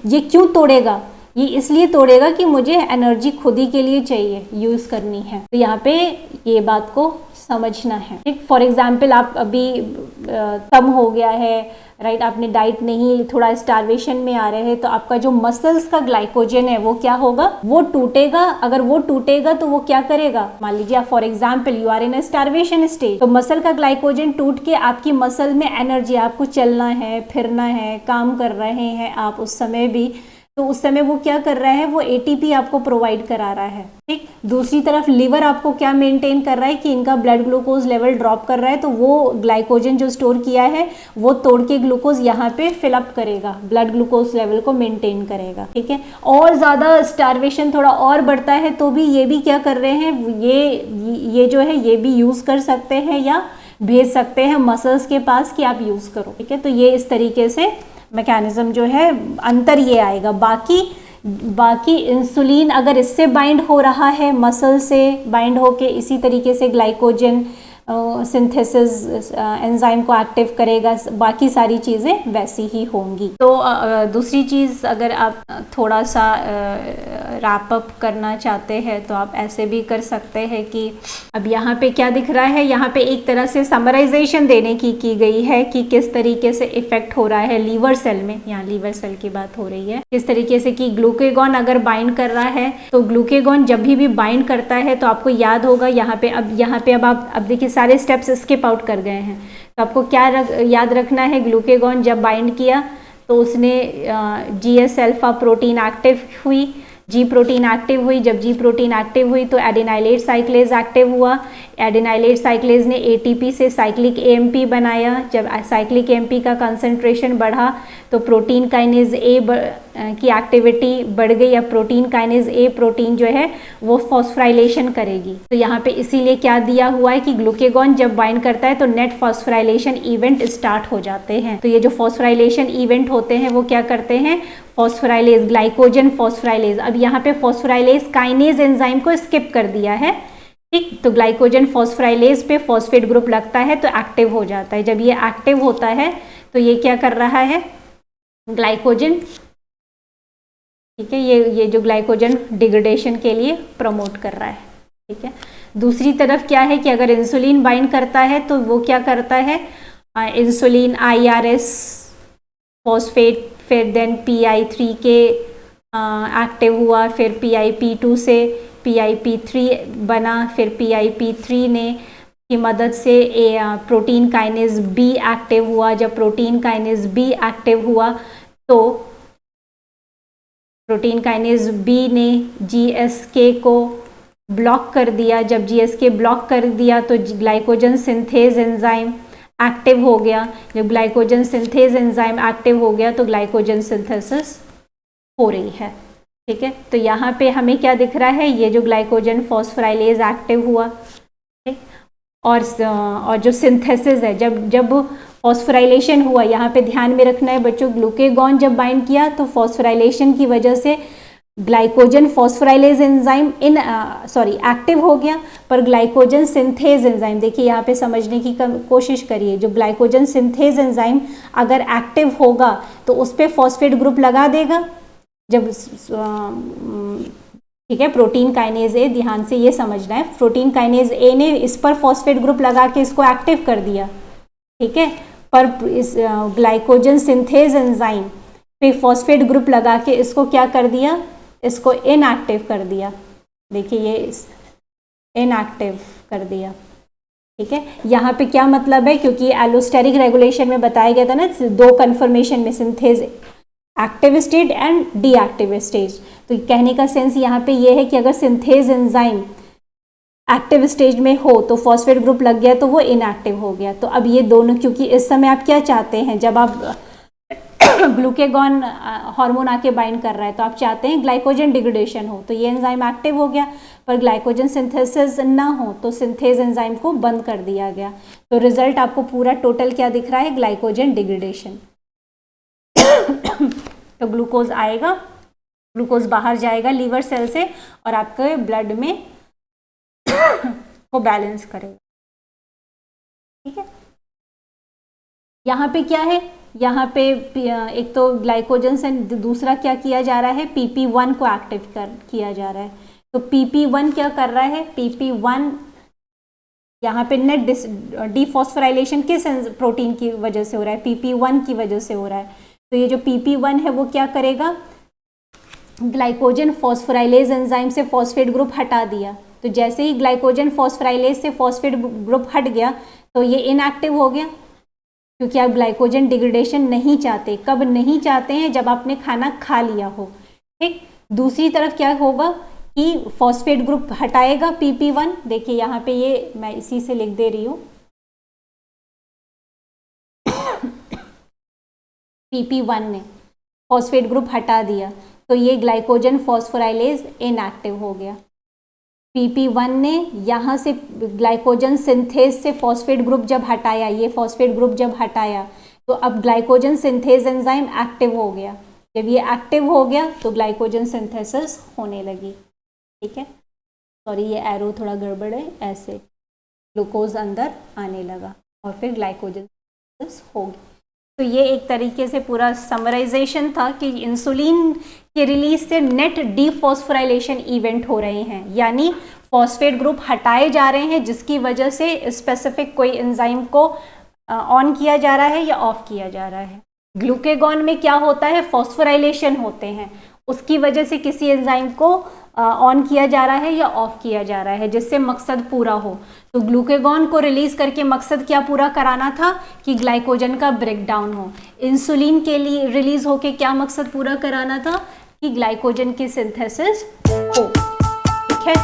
ये क्यों तोड़ेगा, ये इसलिए तोड़ेगा कि मुझे एनर्जी खुद ही के लिए चाहिए, यूज करनी है। तो यहाँ पे ये बात को समझना है। ठीक, फॉर एग्जाम्पल आप अभी कम हो गया है, राइट, आपने डाइट नहीं, थोड़ा स्टार्वेशन में आ रहे हैं, तो आपका जो मसल्स का ग्लाइकोजन है वो क्या होगा, वो टूटेगा। अगर वो टूटेगा तो वो क्या करेगा, मान लीजिए आप for example you are in starvation stage, तो मसल का ग्लाइकोजन टूट के आपकी मसल में एनर्जी, आपको चलना है, फिरना है, काम कर रहे हैं आप उस समय भी, तो उस समय वो क्या कर रहा है, वो ATP आपको प्रोवाइड करा रहा है। ठीक, दूसरी तरफ लीवर आपको क्या मेंटेन कर रहा है कि इनका ब्लड ग्लूकोज लेवल ड्रॉप कर रहा है, तो वो ग्लाइकोजन जो स्टोर किया है वो तोड़ के ग्लूकोज यहाँ पे फिलअप करेगा, ब्लड ग्लूकोज लेवल को मेंटेन करेगा। ठीक है, और ज़्यादा स्टार्वेशन थोड़ा और बढ़ता है तो भी ये भी क्या कर रहे हैं, ये जो है ये भी यूज़ कर सकते हैं या भेज सकते हैं मसल्स के पास कि आप यूज़ करो। ठीक है, तो ये इस तरीके से मैकेनिज्म जो है, अंतर ये आएगा। बाकी इंसुलिन अगर इससे बाइंड हो रहा है, मसल से बाइंड होके इसी तरीके से ग्लाइकोजन सिंथेसिस एंजाइम को एक्टिव करेगा, बाकी सारी चीज़ें वैसी ही होंगी। तो दूसरी चीज़, अगर आप थोड़ा सा रैप अप करना चाहते हैं तो आप ऐसे भी कर सकते हैं कि अब यहाँ पे क्या दिख रहा है, यहाँ पे एक तरह से समराइजेशन देने की गई है कि किस तरीके से इफेक्ट हो रहा है लीवर सेल में, यहाँ लीवर सेल की बात हो रही है, किस तरीके से कि ग्लूकेगॉन अगर बाइंड कर रहा है तो ग्लूकेगॉन जब भी बाइंड करता है तो आपको याद होगा यहाँ पे अब आप देखिए सारे स्टेप्स स्किप आउट कर गए हैं, तो आपको क्या याद रखना है, ग्लूकेगॉन जब बाइंड किया तो उसने GS अल्फा प्रोटीन एक्टिव हुई, G प्रोटीन एक्टिव हुई, जब G प्रोटीन एक्टिव हुई तो एडिनाइलेट साइक्लेज एक्टिव हुआ, एडिनाइलेट साइक्लेज ने ATP से साइक्लिक AMP बनाया, जब साइक्लिक AMP का कंसंट्रेशन बढ़ा तो प्रोटीन काइनेज A की एक्टिविटी बढ़ गई, या प्रोटीन काइनेज A प्रोटीन जो है वो फॉस्फोराइलेशन करेगी। तो यहाँ पे इसीलिए क्या दिया हुआ है कि ग्लूकेगॉन जब बाइंड करता है तो नेट फॉस्फोराइलेशन इवेंट स्टार्ट हो जाते हैं। तो ये जो फॉस्फोराइलेशन इवेंट होते हैं वो क्या करते हैं, फॉस्फोराइलेज, ग्लाइकोजन फॉस्फोराइलेज। अब यहाँ पे फॉस्फोराइलेज काइनेज एंजाइम को स्किप कर दिया है, ठीक, तो ग्लाइकोजन फॉस्फोराइलेज पे फॉस्फेट ग्रुप लगता है तो एक्टिव हो जाता है। जब ये एक्टिव होता है तो ये क्या कर रहा है, ग्लाइकोजन, ठीक है, ये जो ग्लाइकोजन डिग्रेडेशन के लिए प्रमोट कर रहा है, ठीक है। दूसरी तरफ क्या है कि अगर इंसुलिन बाइंड करता है तो वो क्या करता है, इंसुलिन IRS फॉस्फेट, फिर देन PI3 के एक्टिव हुआ, फिर PIP2 से PIP3 बना, फिर PIP3 ने की मदद से प्रोटीन काइनेज B एक्टिव हुआ। जब प्रोटीन काइनेज B एक्टिव हुआ तो प्रोटीन काइनेज B ने GSK को ब्लॉक कर दिया, जब GSK ब्लॉक कर दिया तो ग्लाइकोजन सिंथेज एंजाइम एक्टिव हो गया, जब ग्लाइकोजन सिंथेज एंजाइम एक्टिव हो गया तो ग्लाइकोजन सिंथेसिस हो रही है, ठीक है। तो यहाँ पे हमें क्या दिख रहा है, ये जो ग्लाइकोजन फॉस्फोराइलेज एक्टिव हुआ, ठीक, और जो सिंथेसिस है, जब फॉस्फोराइलेशन हुआ, यहाँ पे ध्यान में रखना है बच्चों, ग्लूकेगॉन जब बाइंड किया तो फॉस्फोराइलेशन की वजह से ग्लाइकोजन फॉस्फोराइलेज एंजाइम एक्टिव हो गया, पर ग्लाइकोजन सिंथेज एंजाइम, देखिए यहाँ पे समझने की कोशिश करिए, जो ग्लाइकोजन सिंथेज एंजाइम अगर एक्टिव होगा तो उस पर फॉस्फेट ग्रुप लगा देगा, जब ठीक है, प्रोटीन काइनेज ए, ध्यान से ये समझना है, प्रोटीन काइनेज ए ने इस पर फॉस्फेट ग्रुप लगा के इसको एक्टिव कर दिया, ठीक है, पर इस ग्लाइकोजन सिंथेज एंजाइम पे फॉस्फेट ग्रुप लगा के इसको क्या कर दिया, इसको इनएक्टिव कर दिया, देखिए ये इनएक्टिव कर दिया, ठीक है। यहाँ पे क्या मतलब है, क्योंकि एलोस्टेरिक रेगुलेशन में बताया गया था ना, दो कन्फर्मेशन में, synthase active state and deactive stage. तो कहने का सेंस यहाँ पे ये है कि अगर सिंथेज एंजाइम एक्टिव स्टेज में हो तो फॉस्फेट ग्रुप लग गया तो वो इनएक्टिव हो गया। तो अब ये दोनों, क्योंकि इस समय आप क्या चाहते हैं, जब आप ग्लूकेगॉन हार्मोन आके बाइंड कर रहा है तो आप चाहते हैं ग्लाइकोजन डिग्रेडेशन हो, तो ये एंजाइम एक्टिव हो गया, पर ग्लाइकोजन सिंथेसिस ना हो तो सिंथेज एंजाइम को बंद कर दिया गया। तो रिजल्ट आपको पूरा टोटल क्या दिख रहा है, ग्लाइकोजन डिग्रेडेशन। तो ग्लूकोज आएगा, ग्लूकोज बाहर जाएगा लीवर सेल से और आपके ब्लड में को बैलेंस करेगा, ठीक है। यहाँ पे क्या है, यहाँ पे एक तो ग्लाइकोजन से दूसरा क्या किया जा रहा है, PP1 को एक्टिव किया जा रहा है। तो PP1 क्या कर रहा है, PP1 यहाँ पे नेट डिफॉस्फोराइलेशन किस प्रोटीन की वजह से हो रहा है, PP1 की वजह से हो रहा है। तो ये जो PP1 है वो क्या करेगा, ग्लाइकोजन फॉस्फोराइलेज एंजाइम से फॉस्फेट ग्रुप हटा दिया। तो जैसे ही ग्लाइकोजन फॉस्फोराइलेज से फॉस्फेट ग्रुप हट गया तो ये इनएक्टिव हो गया, क्योंकि आप ग्लाइकोजन डिग्रेडेशन नहीं चाहते। कब नहीं चाहते हैं, जब आपने खाना खा लिया हो, ठीक। दूसरी तरफ क्या होगा कि फॉस्फेट ग्रुप हटाएगा PP1, देखिए यहाँ पे ये मैं इसी से लिख दे रही हूँ, PP1 ने फॉस्फेट ग्रुप हटा दिया तो ये ग्लाइकोजन फॉस्फोराइलेज इनएक्टिव हो गया। PP1 ने यहाँ से ग्लाइकोजन सिंथेज से फॉस्फेट ग्रुप जब हटाया, ये फॉस्फेट ग्रुप जब हटाया तो अब ग्लाइकोजन सिंथेज एंजाइम एक्टिव हो गया। जब ये एक्टिव हो गया तो ग्लाइकोजन सिंथेसिस होने लगी, ठीक है। सॉरी ये एरो थोड़ा गड़बड़ है, ऐसे ग्लूकोज अंदर आने लगा और फिर ग्लाइकोजन होगी। तो ये एक तरीके से पूरा समराइजेशन था कि इंसुलिन के रिलीज से नेट डीफॉस्फोराइलेशन इवेंट हो रहे हैं, यानी फॉस्फेट ग्रुप हटाए जा रहे हैं, जिसकी वजह से स्पेसिफिक कोई एंजाइम को ऑन किया जा रहा है या ऑफ किया जा रहा है। ग्लूकेगॉन में क्या होता है, फॉस्फोराइलेशन होते हैं, उसकी वजह से किसी एंजाइम को ऑन किया जा रहा है या ऑफ किया जा रहा है, जिससे मकसद पूरा हो। तो ग्लूकेगॉन को रिलीज करके मकसद क्या पूरा कराना था कि ग्लाइकोजन का ब्रेकडाउन हो। इंसुलिन के लिए रिलीज होके क्या मकसद पूरा कराना था कि ग्लाइकोजन की सिंथेसिस हो। ठीक है।